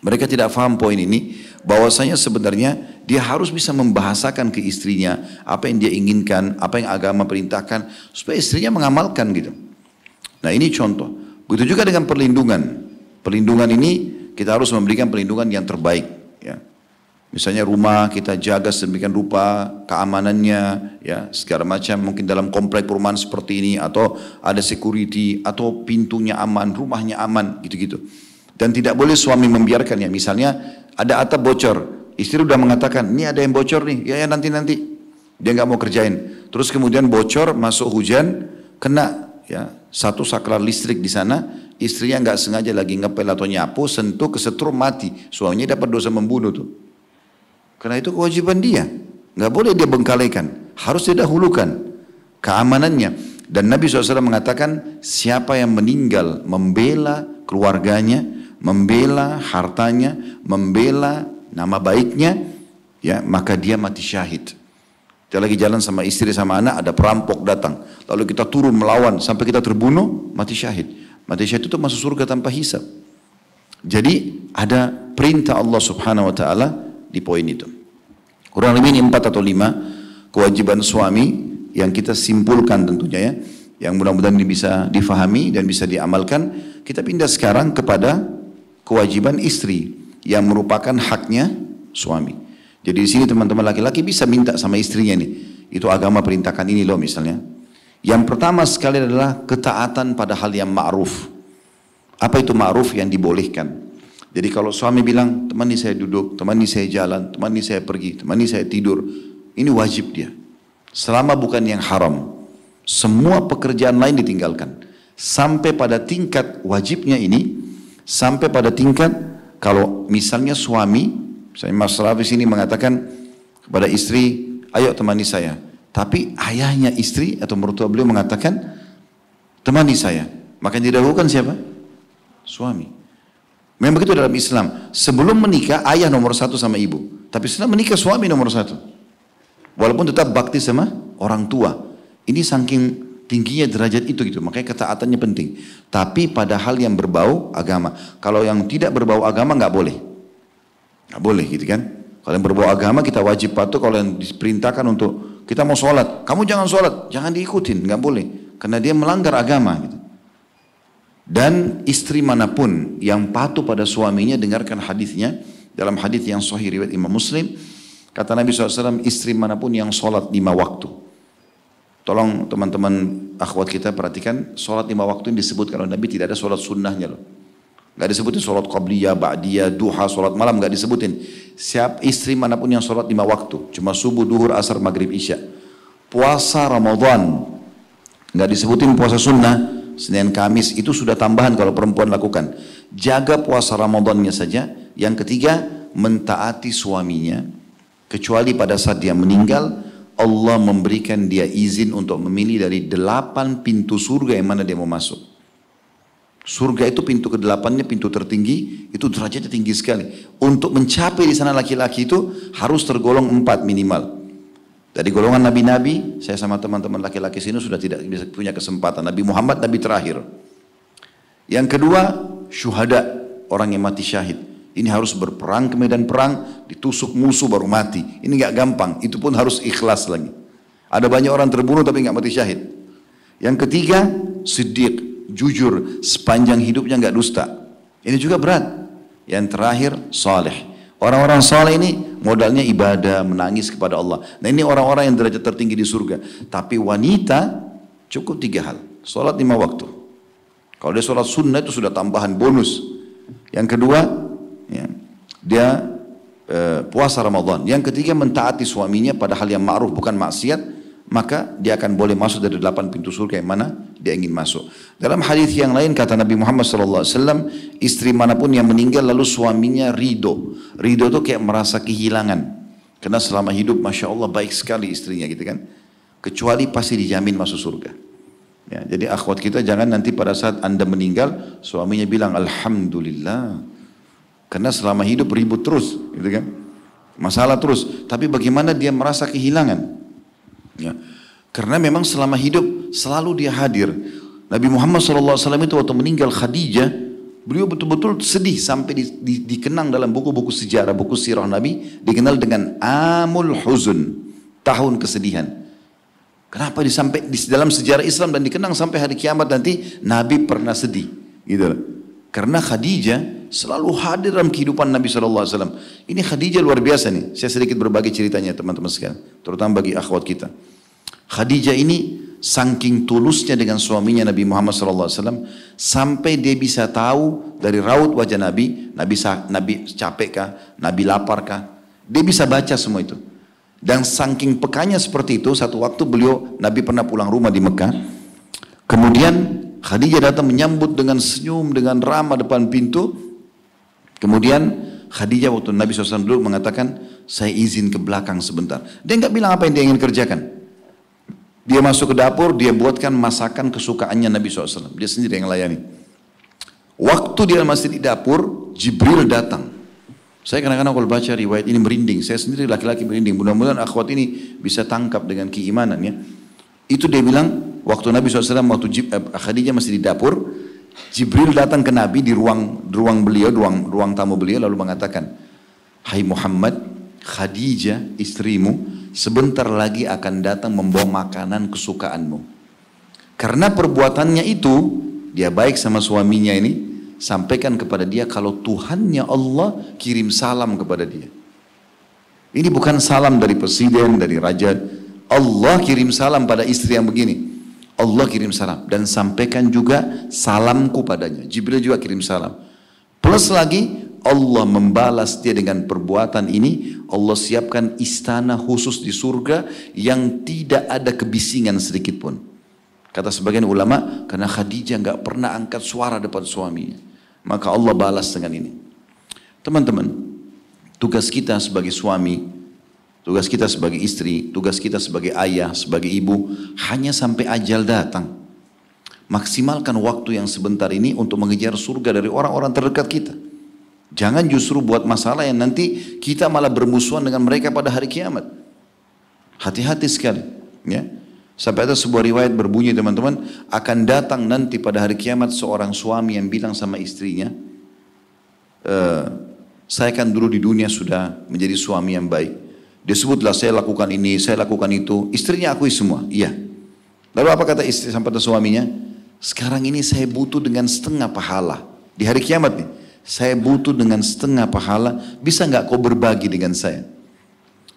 mereka tidak paham poin ini, bahwasanya sebenarnya dia harus bisa membahasakan ke istrinya apa yang dia inginkan, apa yang agama perintahkan, supaya istrinya mengamalkan gitu. Nah ini contoh. Begitu juga dengan perlindungan. Perlindungan ini kita harus memberikan perlindungan yang terbaik. Ya. Misalnya rumah kita jaga sedemikian rupa keamanannya, ya segala macam. Mungkin dalam komplek perumahan seperti ini, atau ada security, atau pintunya aman, rumahnya aman, gitu-gitu. Dan tidak boleh suami membiarkan ya. Misalnya ada atap bocor, istri udah mengatakan, ini ada yang bocor nih, ya nanti. Dia nggak mau kerjain. Terus kemudian bocor, masuk hujan, kena. Ya, satu saklar listrik di sana, istrinya nggak sengaja lagi ngepel atau nyapu, sentuh kesetrum mati, suaminya dapat dosa membunuh tuh. Karena itu kewajiban dia, nggak boleh dia bengkalikan, harus didahulukan keamanannya. Dan Nabi SAW mengatakan, siapa yang meninggal membela keluarganya, membela hartanya, membela nama baiknya, ya maka dia mati syahid. Kita lagi jalan sama istri sama anak, ada perampok datang. Lalu kita turun melawan sampai kita terbunuh, mati syahid. Mati syahid itu masuk surga tanpa hisab. Jadi ada perintah Allah Subhanahu wa taala di poin itu. Kurang lebih ini 4 atau 5 kewajiban suami yang kita simpulkan tentunya ya. Yang mudah-mudahan ini bisa difahami dan bisa diamalkan. Kita pindah sekarang kepada kewajiban istri yang merupakan haknya suami. Jadi di sini teman-teman laki-laki bisa minta sama istrinya nih. Itu agama perintahkan ini loh misalnya. Yang pertama sekali adalah ketaatan pada hal yang ma'ruf. Apa itu ma'ruf? Yang dibolehkan. Jadi kalau suami bilang, temani saya duduk, temani saya jalan, temani saya pergi, temani saya tidur. Ini wajib dia. Selama bukan yang haram. Semua pekerjaan lain ditinggalkan. Sampai pada tingkat wajibnya ini, sampai pada tingkat kalau misalnya suami, saya Mas Rafi sini mengatakan kepada istri, ayo temani saya. Tapi ayahnya istri atau mertua beliau mengatakan, temani saya. Maka yang didahulukan siapa? Suami. Memang begitu dalam Islam. Sebelum menikah, ayah nomor 1 sama ibu. Tapi setelah menikah, suami nomor 1. Walaupun tetap bakti sama orang tua. Ini saking tingginya derajat itu gitu. Makanya ketaatannya penting. Tapi pada hal yang berbau agama. Kalau yang tidak berbau agama nggak boleh. Nggak boleh gitu kan. Kalau yang berbau agama kita wajib patuh. Kalau yang diperintahkan untuk kita mau sholat, kamu jangan sholat, jangan diikutin, nggak boleh. Karena dia melanggar agama gitu. Dan istri manapun yang patuh pada suaminya, dengarkan hadisnya. Dalam hadis yang sahih riwayat Imam Muslim, kata Nabi SAW, istri manapun yang sholat 5 waktu. Tolong teman-teman akhwat kita perhatikan, sholat 5 waktu ini disebut kalau Nabi tidak ada sholat sunnahnya loh. Gak disebutin sholat qabliyah, ba'diyah, duha, sholat malam, gak disebutin. Siap istri manapun yang sholat 5 waktu, cuma subuh, duhur, asar, maghrib, isya. Puasa Ramadan, gak disebutin puasa sunnah, Senin, Kamis, itu sudah tambahan kalau perempuan lakukan. Jaga puasa Ramadannya saja. Yang ketiga, mentaati suaminya. Kecuali pada saat dia meninggal, Allah memberikan dia izin untuk memilih dari 8 pintu surga yang mana dia mau masuk. Surga itu pintu ke-8-nya pintu tertinggi, itu derajatnya tinggi sekali. Untuk mencapai di sana laki-laki itu harus tergolong 4 minimal. Dari golongan nabi-nabi, saya sama teman-teman laki-laki sini sudah tidak bisa punya kesempatan. Nabi Muhammad nabi terakhir. Yang kedua, syuhada, orang yang mati syahid. Ini harus berperang ke medan perang, ditusuk musuh baru mati. Ini nggak gampang, itu pun harus ikhlas lagi. Ada banyak orang terbunuh tapi nggak mati syahid. Yang ketiga, siddiq, jujur, sepanjang hidupnya nggak dusta. Ini juga berat. Yang terakhir, saleh. Orang-orang saleh ini modalnya ibadah, menangis kepada Allah. Nah ini orang-orang yang derajat tertinggi di surga. Tapi wanita cukup 3 hal. Sholat 5 waktu. Kalau dia sholat sunnah itu sudah tambahan bonus. Yang kedua, ya, dia puasa Ramadan. Yang ketiga, mentaati suaminya pada hal yang ma'ruf bukan maksiat. Maka dia akan boleh masuk dari 8 pintu surga yang mana dia ingin masuk. Dalam hadis yang lain kata Nabi Muhammad SAW, istri manapun yang meninggal lalu suaminya ridho. Ridho itu kayak merasa kehilangan. Karena selama hidup Masya Allah baik sekali istrinya gitu kan. Kecuali pasti dijamin masuk surga. Ya, jadi akhwat kita jangan nanti pada saat anda meninggal suaminya bilang Alhamdulillah. Karena selama hidup ribut terus gitu kan. Masalah terus. Tapi bagaimana dia merasa kehilangan. Ya. Karena memang selama hidup selalu dia hadir. Nabi Muhammad SAW itu waktu meninggal Khadijah, beliau betul-betul sedih sampai dikenang dalam buku-buku sejarah, buku sirah Nabi, dikenal dengan Amul Huzun, tahun kesedihan. Kenapa sampai di dalam sejarah Islam dan dikenang sampai hari kiamat nanti Nabi pernah sedih, gitu. Karena Khadijah selalu hadir dalam kehidupan Nabi SAW. Ini Khadijah luar biasa nih. Saya sedikit berbagi ceritanya teman-teman sekalian, terutama bagi akhwat kita. Khadijah ini saking tulusnya dengan suaminya Nabi Muhammad SAW sampai dia bisa tahu dari raut wajah Nabi capek kah, Nabi lapar kah, dia bisa baca semua itu. Dan saking pekanya seperti itu, satu waktu Nabi pernah pulang rumah di Mekah, kemudian Khadijah datang menyambut dengan senyum, dengan ramah depan pintu. Kemudian Khadijah waktu Nabi SAW dulu mengatakan, saya izin ke belakang sebentar. Dia nggak bilang apa yang dia ingin kerjakan. Dia masuk ke dapur, dia buatkan masakan kesukaannya Nabi SAW. Dia sendiri yang layani. Waktu dia masih di dapur, Jibril datang. Saya kadang-kadang kalau baca riwayat ini merinding. Saya sendiri laki-laki merinding. Mudah-mudahan akhwat ini bisa tangkap dengan keimanan ya. Itu dia bilang, waktu Nabi SAW, waktu Khadijah masih di dapur, Jibril datang ke Nabi di ruang beliau, ruang tamu beliau, lalu mengatakan, hai Muhammad, Khadijah istrimu sebentar lagi akan datang membawa makanan kesukaanmu. Karena perbuatannya itu, dia baik sama suaminya ini, sampaikan kepada dia kalau Tuhannya Allah kirim salam kepada dia. Ini bukan salam dari presiden, dari raja. Allah kirim salam pada istri yang begini. Allah kirim salam dan sampaikan juga salamku padanya. Jibril juga kirim salam. Plus lagi Allah membalas dia dengan perbuatan ini. Allah siapkan istana khusus di surga yang tidak ada kebisingan sedikit pun. Kata sebagian ulama, karena Khadijah nggak pernah angkat suara depan suaminya, maka Allah balas dengan ini. Teman-teman, tugas kita sebagai suami, tugas kita sebagai istri, tugas kita sebagai ayah, sebagai ibu, hanya sampai ajal datang. Maksimalkan waktu yang sebentar ini untuk mengejar surga dari orang-orang terdekat kita. Jangan justru buat masalah yang nanti kita malah bermusuhan dengan mereka pada hari kiamat. Hati-hati sekali. Ya. Sampai ada sebuah riwayat berbunyi teman-teman, akan datang nanti pada hari kiamat seorang suami yang bilang sama istrinya, saya kan dulu di dunia sudah menjadi suami yang baik. Dia sebutlah saya lakukan ini, saya lakukan itu. Istrinya akui semua, iya. Lalu apa kata istri sampai ke suaminya? Sekarang ini saya butuh dengan setengah pahala. Di hari kiamat nih, saya butuh dengan setengah pahala. Bisa nggak kau berbagi dengan saya?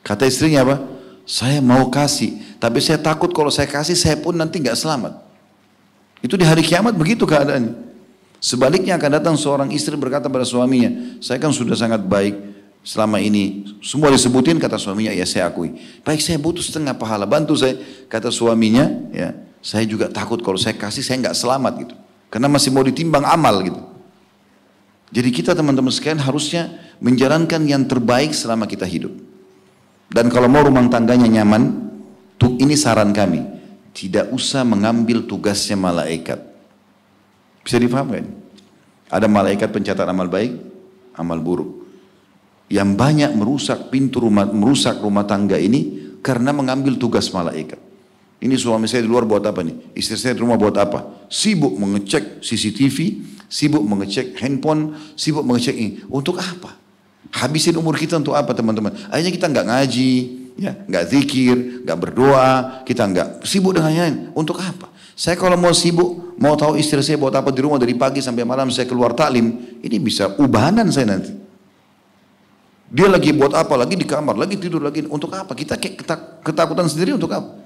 Kata istrinya apa? Saya mau kasih, tapi saya takut kalau saya kasih saya pun nanti nggak selamat. Itu di hari kiamat begitu keadaannya. Sebaliknya akan datang seorang istri berkata pada suaminya, saya kan sudah sangat baik selama ini, semua disebutin, kata suaminya, ya saya akui. Baik, saya butuh setengah pahala, bantu saya. Kata suaminya, ya saya juga takut kalau saya kasih saya nggak selamat gitu, karena masih mau ditimbang amal gitu. Jadi kita teman-teman sekalian harusnya menjalankan yang terbaik selama kita hidup. Dan kalau mau rumah tangganya nyaman, ini saran kami, tidak usah mengambil tugasnya malaikat. Bisa dipahamkan? Ada malaikat pencatat amal baik, amal buruk. Yang banyak merusak pintu rumah, merusak rumah tangga ini karena mengambil tugas malaikat. Ini suami saya di luar buat apa nih? Istri saya di rumah buat apa? Sibuk mengecek CCTV, sibuk mengecek handphone, sibuk mengecek ini. Untuk apa? Habisin umur kita untuk apa teman-teman? Akhirnya kita nggak ngaji, ya, nggak zikir, nggak berdoa, kita nggak sibuk dengan yang lain. Untuk apa? Saya kalau mau sibuk, mau tahu istri saya buat apa di rumah dari pagi sampai malam saya keluar taklim, ini bisa ubahanan saya nanti. Dia lagi buat apa? Lagi di kamar, lagi tidur, lagi untuk apa? Kita ketakutan sendiri untuk apa?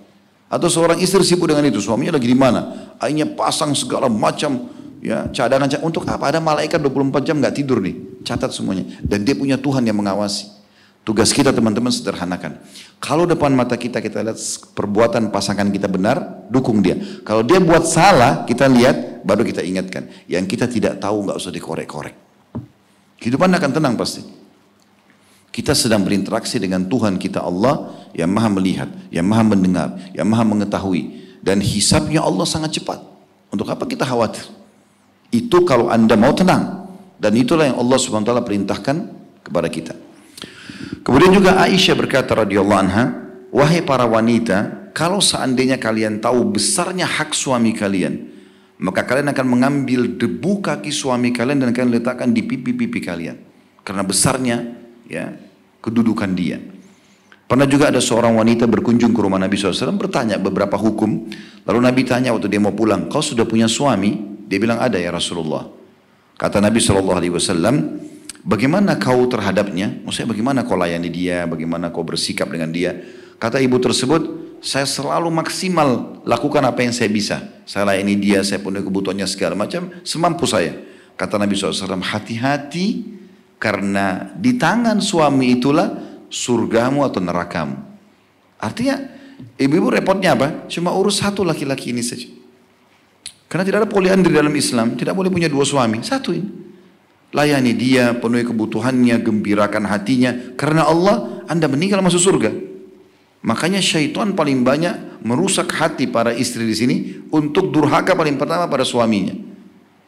Atau seorang istri sibuk dengan itu, suaminya lagi di mana? Akhirnya pasang segala macam ya cadangan untuk apa? Ada malaikat 24 jam nggak tidur nih, catat semuanya. Dan dia punya Tuhan yang mengawasi. Tugas kita teman-teman sederhanakan. Kalau depan mata kita lihat perbuatan pasangan kita benar, dukung dia. Kalau dia buat salah, kita lihat, baru kita ingatkan. Yang kita tidak tahu nggak usah dikorek-korek. Kehidupan akan tenang pasti. Kita sedang berinteraksi dengan Tuhan kita Allah yang maha melihat, yang maha mendengar, yang maha mengetahui. Dan hisabnya Allah sangat cepat. Untuk apa kita khawatir? Itu kalau anda mau tenang. Dan itulah yang Allah SWT perintahkan kepada kita. Kemudian juga Aisyah berkata radhiyallahu anha, wahai para wanita, kalau seandainya kalian tahu besarnya hak suami kalian, maka kalian akan mengambil debu kaki suami kalian dan kalian letakkan di pipi-pipi kalian. Karena besarnya ya kedudukan dia. Pernah juga ada seorang wanita berkunjung ke rumah Nabi SAW bertanya beberapa hukum. Lalu Nabi tanya waktu dia mau pulang, kau sudah punya suami? Dia bilang ada ya Rasulullah. Kata Nabi SAW, bagaimana kau terhadapnya? Maksudnya bagaimana kau layani dia? Bagaimana kau bersikap dengan dia? Kata ibu tersebut, saya selalu maksimal lakukan apa yang saya bisa. Saya layani dia, saya penuhi kebutuhannya segala macam semampu saya. Kata Nabi SAW, hati-hati karena di tangan suami itulah surgamu atau nerakamu. Artinya ibu-ibu repotnya apa? Cuma urus satu laki-laki ini saja. Karena tidak ada poliandri dalam Islam, tidak boleh punya dua suami, satu ini. Layani dia, penuhi kebutuhannya, gembirakan hatinya. Karena Allah, anda meninggal masuk surga. Makanya syaitan paling banyak merusak hati para istri di sini untuk durhaka paling pertama pada suaminya.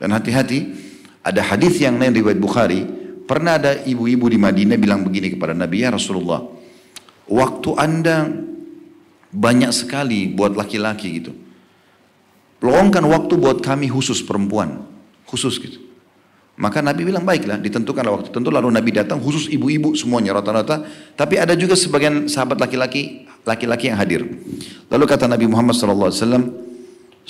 Dan hati-hati, ada hadis yang lain riwayat Bukhari. Pernah ada ibu-ibu di Madinah bilang begini kepada Nabi, ya Rasulullah, waktu anda banyak sekali buat laki-laki gitu. Luangkan waktu buat kami khusus perempuan, khusus gitu. Maka Nabi bilang baiklah, ditentukanlah waktu tentu. Lalu Nabi datang khusus ibu-ibu semuanya rata-rata. Tapi ada juga sebagian sahabat laki-laki yang hadir. Lalu kata Nabi Muhammad SAW,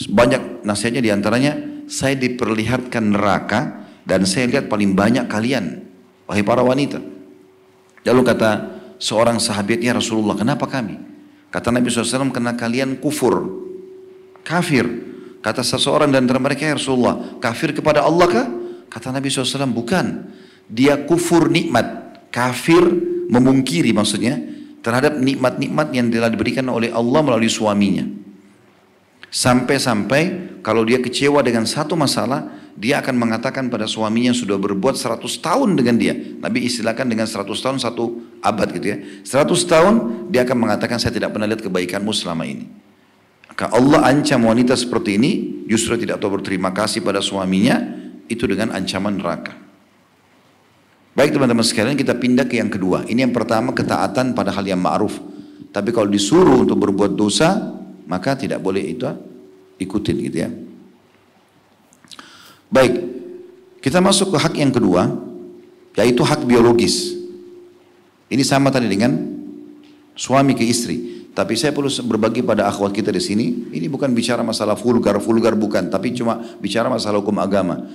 banyak nasihatnya diantaranya, saya diperlihatkan neraka dan saya lihat paling banyak kalian, wahai para wanita. Lalu kata seorang sahabatnya, Rasulullah, kenapa kami? Kata Nabi SAW, karena kalian kufur, kafir. Kata seseorang dan antara mereka, ya Rasulullah, kafir kepada Allah kah? Kata Nabi SAW, bukan. Dia kufur nikmat, kafir memungkiri maksudnya terhadap nikmat-nikmat yang telah diberikan oleh Allah melalui suaminya. Sampai-sampai kalau dia kecewa dengan satu masalah, dia akan mengatakan pada suaminya yang sudah berbuat 100 tahun dengan dia. Nabi istilahkan dengan 100 tahun satu abad gitu ya. 100 tahun dia akan mengatakan, saya tidak pernah lihat kebaikanmu selama ini. Maka Allah ancam wanita seperti ini, justru tidak tahu berterima kasih pada suaminya, itu dengan ancaman neraka. Baik teman-teman sekalian, kita pindah ke yang kedua. Ini yang pertama, ketaatan pada hal yang ma'ruf. Tapi kalau disuruh untuk berbuat dosa, maka tidak boleh itu ikutin gitu ya. Baik, kita masuk ke hak yang kedua, yaitu hak biologis. Ini sama tadi dengan suami ke istri. Tapi saya perlu berbagi pada akhwat kita di sini. Ini bukan bicara masalah vulgar bukan, tapi cuma bicara masalah hukum agama.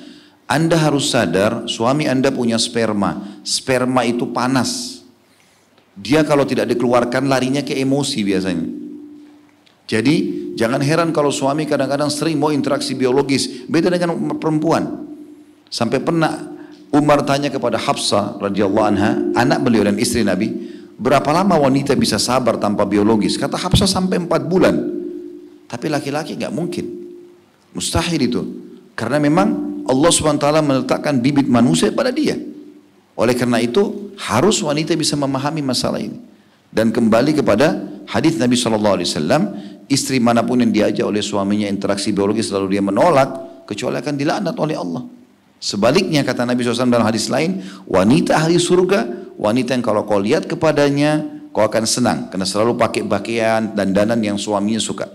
Anda harus sadar, suami Anda punya sperma. Sperma itu panas. Dia kalau tidak dikeluarkan larinya ke emosi biasanya. Jadi jangan heran kalau suami kadang-kadang sering mau interaksi biologis. Beda dengan perempuan. Sampai pernah Umar tanya kepada Hafsah radhiyallahu anha, anak beliau dan istri Nabi, berapa lama wanita bisa sabar tanpa biologis? Kata Hafsah sampai 4 bulan. Tapi laki-laki nggak mungkin. Mustahil itu. Karena memang Allah SWT meletakkan bibit manusia pada dia. Oleh karena itu harus wanita bisa memahami masalah ini. Dan kembali kepada hadis Nabi SAW, istri manapun yang diajak oleh suaminya interaksi biologis lalu dia menolak, kecuali akan dilaknat oleh Allah. Sebaliknya kata Nabi SAW dalam hadis lain, wanita ahli surga, wanita yang kalau kau lihat kepadanya, kau akan senang. Karena selalu pakai pakaian dan dandan yang suaminya suka.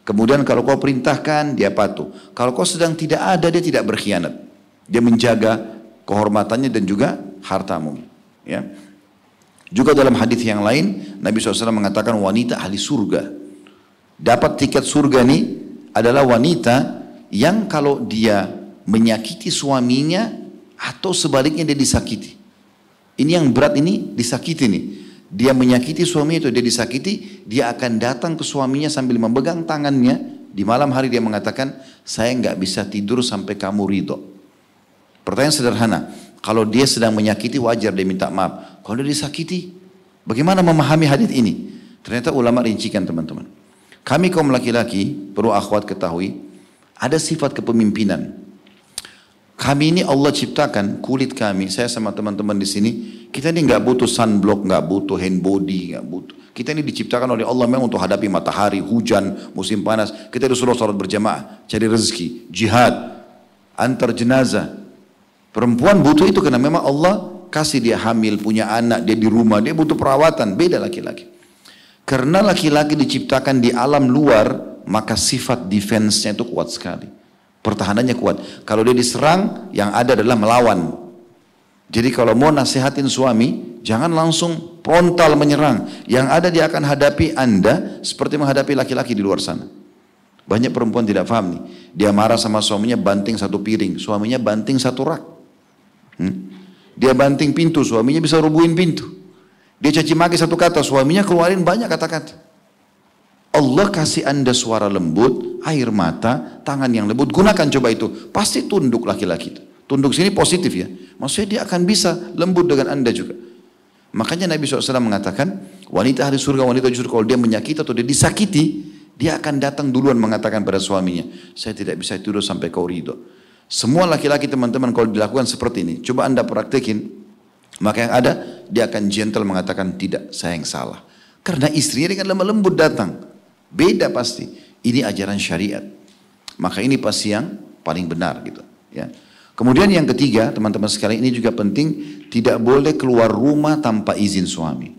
Kemudian kalau kau perintahkan, dia patuh. Kalau kau sedang tidak ada, dia tidak berkhianat. Dia menjaga kehormatannya dan juga hartamu. Ya. Juga dalam hadis yang lain, Nabi SAW mengatakan wanita ahli surga. Dapat tiket surga ini adalah wanita yang kalau dia menyakiti suaminya atau sebaliknya dia disakiti. Ini yang berat ini disakiti nih. Dia menyakiti suaminya itu dia disakiti, dia akan datang ke suaminya sambil memegang tangannya. Di malam hari dia mengatakan, saya nggak bisa tidur sampai kamu ridho. Pertanyaan sederhana, kalau dia sedang menyakiti wajar dia minta maaf. Kalau dia disakiti, bagaimana memahami hadis ini? Ternyata ulama rincikan teman-teman. Kami kaum laki-laki, perlu akhwat ketahui, ada sifat kepemimpinan. Kami ini Allah ciptakan kulit kami, saya sama teman-teman di sini, kita ini nggak butuh sunblock, nggak butuh hand body, nggak butuh. Kita ini diciptakan oleh Allah memang untuk hadapi matahari, hujan, musim panas. Kita disuruh salat berjamaah, cari rezeki, jihad, antar jenazah. Perempuan butuh itu karena memang Allah kasih dia hamil, punya anak, dia di rumah, dia butuh perawatan. Beda laki-laki. Karena laki-laki diciptakan di alam luar, maka sifat defense-nya itu kuat sekali. Pertahanannya kuat. Kalau dia diserang, yang ada adalah melawan. Jadi kalau mau nasihatin suami, jangan langsung frontal menyerang. Yang ada dia akan hadapi Anda seperti menghadapi laki-laki di luar sana. Banyak perempuan tidak paham nih. Dia marah sama suaminya banting satu piring, suaminya banting satu rak. Dia banting pintu, suaminya bisa rubuhin pintu. Dia caci maki satu kata, suaminya keluarin banyak kata-kata. Allah kasih Anda suara lembut, air mata, tangan yang lembut. Gunakan coba itu. Pasti tunduk laki-laki itu. Tunduk sini positif ya. Maksudnya dia akan bisa lembut dengan Anda juga. Makanya Nabi SAW mengatakan, wanita ahli surga, wanita justru kalau dia menyakiti atau dia disakiti, dia akan datang duluan mengatakan pada suaminya, saya tidak bisa tidur sampai kau ridho. Semua laki-laki teman-teman kalau dilakukan seperti ini, coba Anda praktekin, maka yang ada, dia akan gentle mengatakan, tidak, saya yang salah. Karena istrinya dengan lemah lembut datang. Beda pasti. Ini ajaran syariat. Maka ini pasti yang paling benar gitu. Ya. Kemudian yang ketiga, teman-teman sekalian, ini juga penting, tidak boleh keluar rumah tanpa izin suami.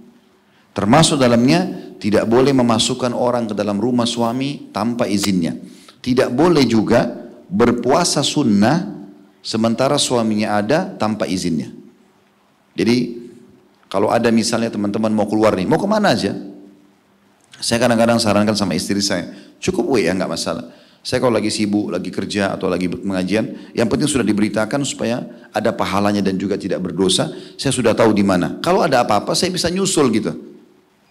Termasuk dalamnya, tidak boleh memasukkan orang ke dalam rumah suami tanpa izinnya. Tidak boleh juga berpuasa sunnah sementara suaminya ada tanpa izinnya. Jadi kalau ada misalnya teman-teman mau keluar nih, mau kemana aja? Saya kadang-kadang sarankan sama istri saya, cukup ya nggak masalah. Saya kalau lagi sibuk, lagi kerja atau lagi pengajian, yang penting sudah diberitakan supaya ada pahalanya dan juga tidak berdosa. Saya sudah tahu di mana. Kalau ada apa-apa saya bisa nyusul gitu.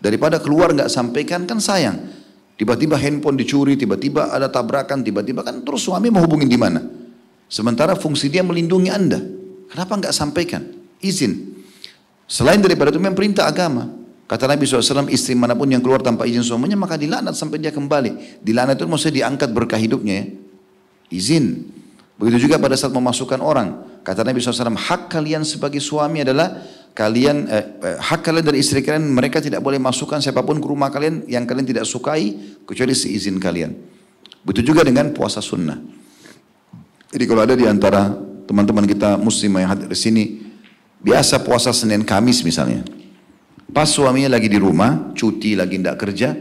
Daripada keluar nggak sampaikan kan sayang. Tiba-tiba handphone dicuri, tiba-tiba ada tabrakan, tiba-tiba kan terus suami mau hubungin di mana. Sementara fungsi dia melindungi Anda. Kenapa nggak sampaikan? Izin. Selain daripada itu memang perintah agama. Kata Nabi SAW, istri manapun yang keluar tanpa izin suaminya maka dilaknat sampai dia kembali. Dilaknat itu maksudnya diangkat berkah hidupnya ya. Izin. Begitu juga pada saat memasukkan orang. Kata Nabi SAW, hak kalian sebagai suami adalah kalian, hak kalian dari istri kalian, mereka tidak boleh masukkan siapapun ke rumah kalian yang kalian tidak sukai kecuali seizin kalian. Begitu juga dengan puasa sunnah. Jadi kalau ada di antara teman-teman kita muslim yang hadir di sini, biasa puasa Senin Kamis misalnya. Pas suaminya lagi di rumah, cuti lagi tidak kerja,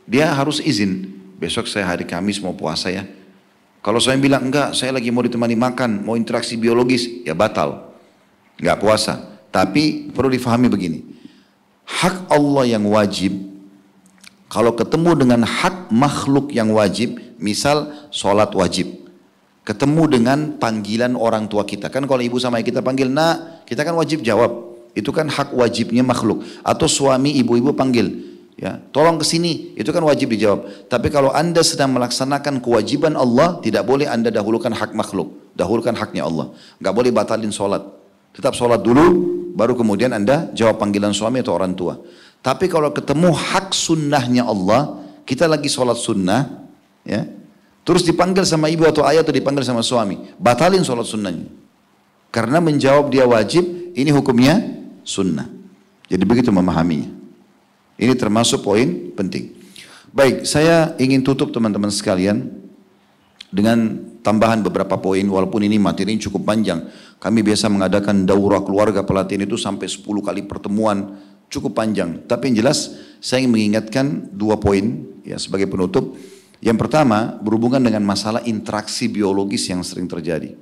dia harus izin. Besok saya hari Kamis mau puasa ya. Kalau suami bilang enggak, saya lagi mau ditemani makan, mau interaksi biologis, ya batal. Enggak puasa. Tapi perlu difahami begini. Hak Allah yang wajib, kalau ketemu dengan hak makhluk yang wajib, misal sholat wajib. Ketemu dengan panggilan orang tua kita. Kan kalau ibu sama kita panggil, nak, kita kan wajib jawab. Itu kan hak wajibnya makhluk. Atau suami ibu-ibu panggil, ya, tolong ke sini, itu kan wajib dijawab. Tapi kalau Anda sedang melaksanakan kewajiban Allah, tidak boleh Anda dahulukan hak makhluk, dahulukan haknya Allah. Enggak boleh batalin sholat. Tetap sholat dulu, baru kemudian Anda jawab panggilan suami atau orang tua. Tapi kalau ketemu hak sunnahnya Allah, kita lagi sholat sunnah, ya, terus dipanggil sama ibu atau ayah atau dipanggil sama suami, batalin sholat sunnahnya. Karena menjawab dia wajib, ini hukumnya sunnah. Jadi begitu memahaminya. Ini termasuk poin penting. Baik, saya ingin tutup teman-teman sekalian dengan tambahan beberapa poin, walaupun ini materi cukup panjang. Kami biasa mengadakan daurah keluarga pelatihan itu sampai 10 kali pertemuan, cukup panjang. Tapi yang jelas saya ingin mengingatkan 2 poin ya sebagai penutup. Yang pertama berhubungan dengan masalah interaksi biologis yang sering terjadi.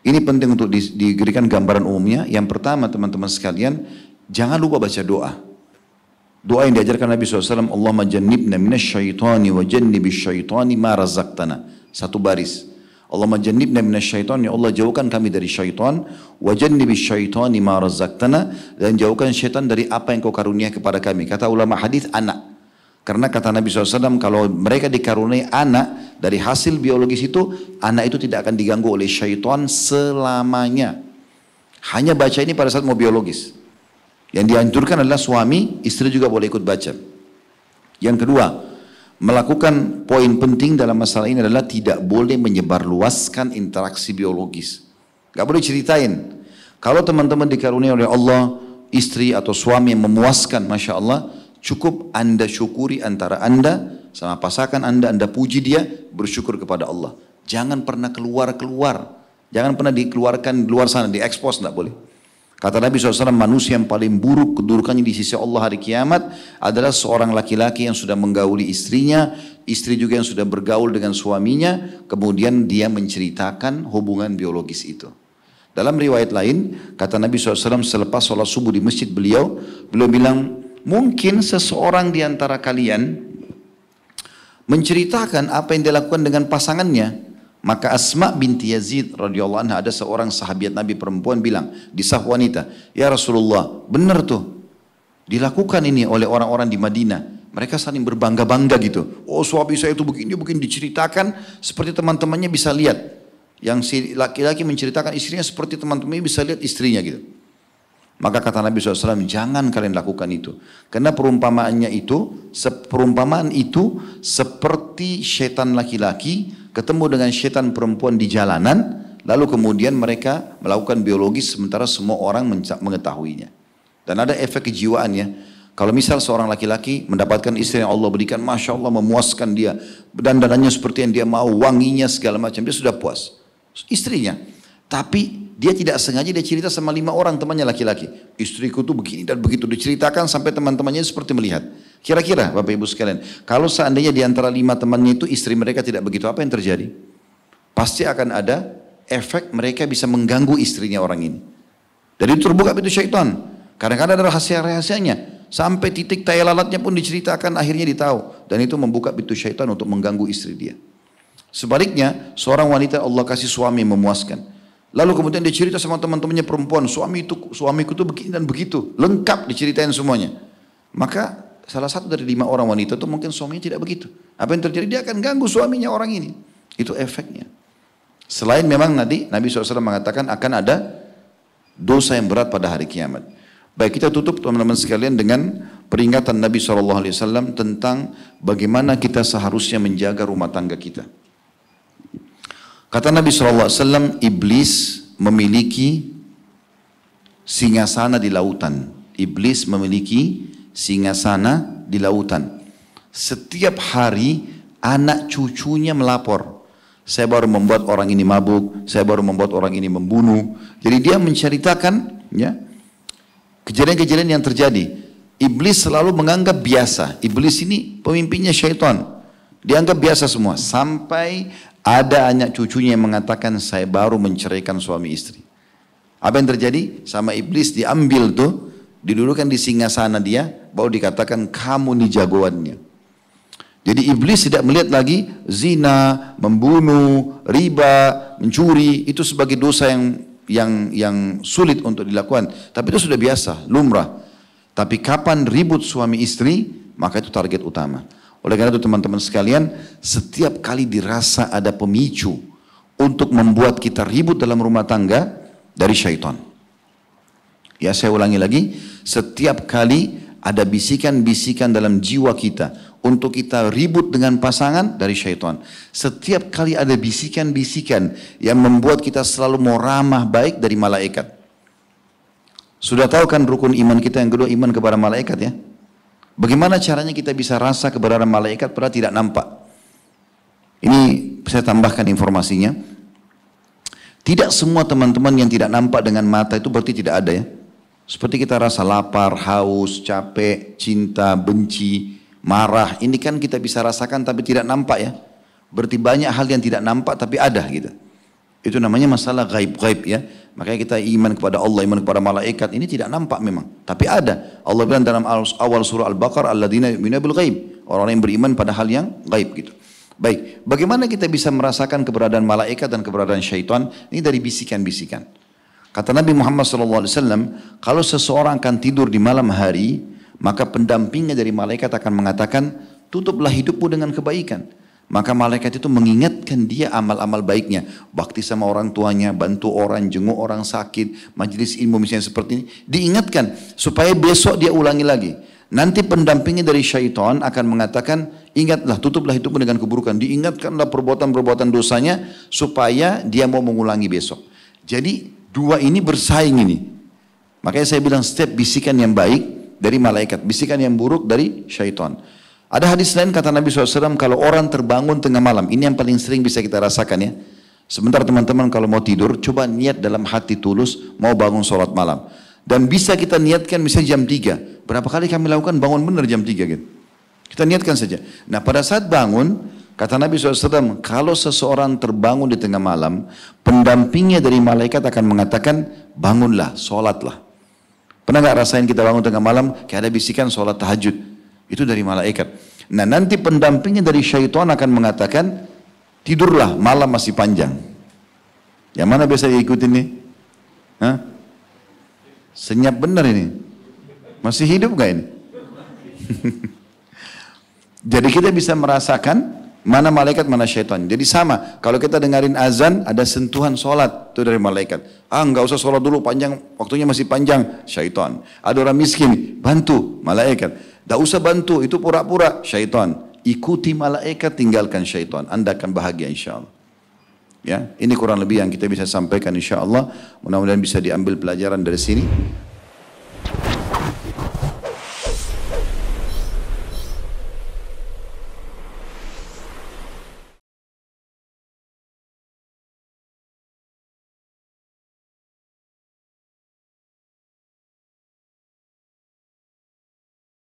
Ini penting untuk diberikan gambaran umumnya. Yang pertama teman-teman sekalian, jangan lupa baca doa. Doa yang diajarkan Nabi SAW, Allahumma jannibna minasyaitani wa jannibis syaitani ma razaqtana. Satu baris. Allahumma jannibna minasyaitani, ya Allah jauhkan kami dari syaitan, wa jannibis syaitani ma razaqtana, dan jauhkan syaitan dari apa yang kau karunia kepada kami. Kata ulama hadis, anak. Karena kata Nabi SAW, kalau mereka dikaruniai anak, dari hasil biologis itu, anak itu tidak akan diganggu oleh syaitan selamanya. Hanya baca ini pada saat mau biologis. Yang dianjurkan adalah suami, istri juga boleh ikut baca. Yang kedua, melakukan poin penting dalam masalah ini adalah tidak boleh menyebarluaskan interaksi biologis. Gak boleh ceritain. Kalau teman-teman dikaruniai oleh Allah, istri atau suami yang memuaskan, Masya Allah, cukup anda syukuri antara anda sama pasangan anda puji dia, bersyukur kepada Allah. Jangan pernah keluar-keluar. Jangan pernah dikeluarkan di luar sana, diekspos, tidak boleh. Kata Nabi SAW, manusia yang paling buruk kedudukannya di sisi Allah hari kiamat adalah seorang laki-laki yang sudah menggauli istrinya, istri juga yang sudah bergaul dengan suaminya, kemudian dia menceritakan hubungan biologis itu. Dalam riwayat lain, kata Nabi SAW selepas sholat subuh di masjid beliau bilang, mungkin seseorang di antara kalian menceritakan apa yang dia lakukan dengan pasangannya. Maka Asma binti Yazid radhiyallahu anha, ada seorang sahabiat Nabi perempuan bilang di saf wanita, ya Rasulullah, benar tuh dilakukan ini oleh orang-orang di Madinah. Mereka saling berbangga-bangga gitu. Oh suami saya itu begini diceritakan seperti teman-temannya bisa lihat. Yang si laki-laki menceritakan istrinya seperti teman-temannya bisa lihat istrinya gitu. Maka kata Nabi SAW, jangan kalian lakukan itu. Karena perumpamaan itu seperti setan laki-laki ketemu dengan setan perempuan di jalanan, lalu kemudian mereka melakukan biologis sementara semua orang mengetahuinya. Dan ada efek kejiwaannya. Kalau misal seorang laki-laki mendapatkan istri yang Allah berikan, Masya Allah memuaskan dia, dandanannya seperti yang dia mau, wanginya segala macam, dia sudah puas. Istrinya. Tapi dia tidak sengaja dia cerita sama 5 orang temannya laki-laki. Istriku tuh begini dan begitu, diceritakan sampai teman-temannya seperti melihat. Kira-kira Bapak Ibu sekalian, kalau seandainya di antara 5 temannya itu istri mereka tidak begitu, apa yang terjadi? Pasti akan ada efek mereka bisa mengganggu istrinya orang ini. Dan itu terbuka pintu syaitan. Kadang-kadang ada rahasia-rahasianya. Sampai titik tai lalatnya pun diceritakan, akhirnya ditahu. Dan itu membuka pintu syaitan untuk mengganggu istri dia. Sebaliknya, seorang wanita Allah kasih suami memuaskan. Lalu kemudian dia cerita sama teman-temannya perempuan, suamiku tuh begini dan begitu. Lengkap diceritain semuanya. Maka salah satu dari 5 orang wanita itu mungkin suaminya tidak begitu. Apa yang terjadi? Dia akan ganggu suaminya orang ini. Itu efeknya. Selain memang Nabi SAW mengatakan akan ada dosa yang berat pada hari kiamat. Baik, kita tutup teman-teman sekalian dengan peringatan Nabi SAW tentang bagaimana kita seharusnya menjaga rumah tangga kita. Kata Nabi SAW, iblis memiliki singgasana di lautan. Iblis memiliki singgasana di lautan. Setiap hari anak cucunya melapor. Saya baru membuat orang ini mabuk, saya baru membuat orang ini membunuh. Jadi dia menceritakan ya, kejadian-kejadian yang terjadi. Iblis selalu menganggap biasa. Iblis ini pemimpinnya syaitan. Dianggap biasa semua. Sampai ada anak cucunya yang mengatakan saya baru menceraikan suami istri. Apa yang terjadi? Sama iblis diambil tuh, didudukan di singgasana dia, baru dikatakan kamu nih jagoannya. Jadi iblis tidak melihat lagi zina, membunuh, riba, mencuri itu sebagai dosa yang sulit untuk dilakukan. Tapi itu sudah biasa, lumrah. Tapi kapan ribut suami istri, maka itu target utama. Oleh karena itu teman-teman sekalian, setiap kali dirasa ada pemicu untuk membuat kita ribut dalam rumah tangga dari syaitan. Ya, saya ulangi lagi, setiap kali ada bisikan-bisikan dalam jiwa kita untuk kita ribut dengan pasangan dari syaitan. Setiap kali ada bisikan-bisikan yang membuat kita selalu mau ramah baik dari malaikat. Sudah tahu kan rukun iman kita yang kedua, iman kepada malaikat ya? Bagaimana caranya kita bisa rasa keberadaan malaikat padahal tidak nampak? Ini saya tambahkan informasinya. Tidak semua teman-teman yang tidak nampak dengan mata itu berarti tidak ada ya. Seperti kita rasa lapar, haus, capek, cinta, benci, marah. Ini kan kita bisa rasakan tapi tidak nampak ya. Berarti banyak hal yang tidak nampak tapi ada gitu. Itu namanya masalah gaib-gaib ya. Makanya kita iman kepada Allah, iman kepada malaikat. Ini tidak nampak memang, tapi ada. Allah bilang dalam awal surah Al-Baqarah, alladzina yu'minuna bil ghaib. Orang-orang yang beriman pada hal yang gaib gitu. Baik, bagaimana kita bisa merasakan keberadaan malaikat dan keberadaan syaitan? Ini dari bisikan-bisikan. Kata Nabi Muhammad SAW, kalau seseorang akan tidur di malam hari, maka pendampingnya dari malaikat akan mengatakan, tutuplah hidupmu dengan kebaikan. Maka malaikat itu mengingatkan dia amal-amal baiknya. Bakti sama orang tuanya, bantu orang, jenguk orang sakit, majelis ilmu misalnya seperti ini. Diingatkan supaya besok dia ulangi lagi. Nanti pendampingnya dari syaitan akan mengatakan, ingatlah, tutuplah hidupmu dengan keburukan. Diingatkanlah perbuatan-perbuatan dosanya supaya dia mau mengulangi besok. Jadi dua ini bersaing ini. Makanya saya bilang setiap bisikan yang baik dari malaikat, bisikan yang buruk dari syaitan. Ada hadis lain kata Nabi SAW, kalau orang terbangun tengah malam, ini yang paling sering bisa kita rasakan ya. Sebentar teman-teman kalau mau tidur, coba niat dalam hati tulus, mau bangun sholat malam. Dan bisa kita niatkan misalnya jam 3. Berapa kali kami lakukan bangun benar jam 3 gitu. Kita niatkan saja. Nah pada saat bangun, kata Nabi SAW, kalau seseorang terbangun di tengah malam, pendampingnya dari malaikat akan mengatakan, bangunlah, sholatlah. Pernah gak rasain kita bangun tengah malam, kayak ada bisikan sholat tahajud. Itu dari malaikat. Nah nanti pendampingnya dari syaitan akan mengatakan, tidurlah, malam masih panjang. Yang mana biasa diikutin nih? Hah? Senyap benar ini. Masih hidup gak ini? Jadi kita bisa merasakan mana malaikat, mana syaitan. Jadi sama, kalau kita dengarin azan, ada sentuhan sholat, itu dari malaikat. Enggak usah sholat dulu, panjang, waktunya masih panjang, syaitan. Ada orang miskin, bantu, malaikat. Tak usah bantu, itu pura-pura, syaitan. Ikuti malaikat, tinggalkan syaitan. Anda akan bahagia insyaAllah. Ya, ini kurang lebih yang kita bisa sampaikan insyaAllah. Mudah-mudahan bisa diambil pelajaran dari sini.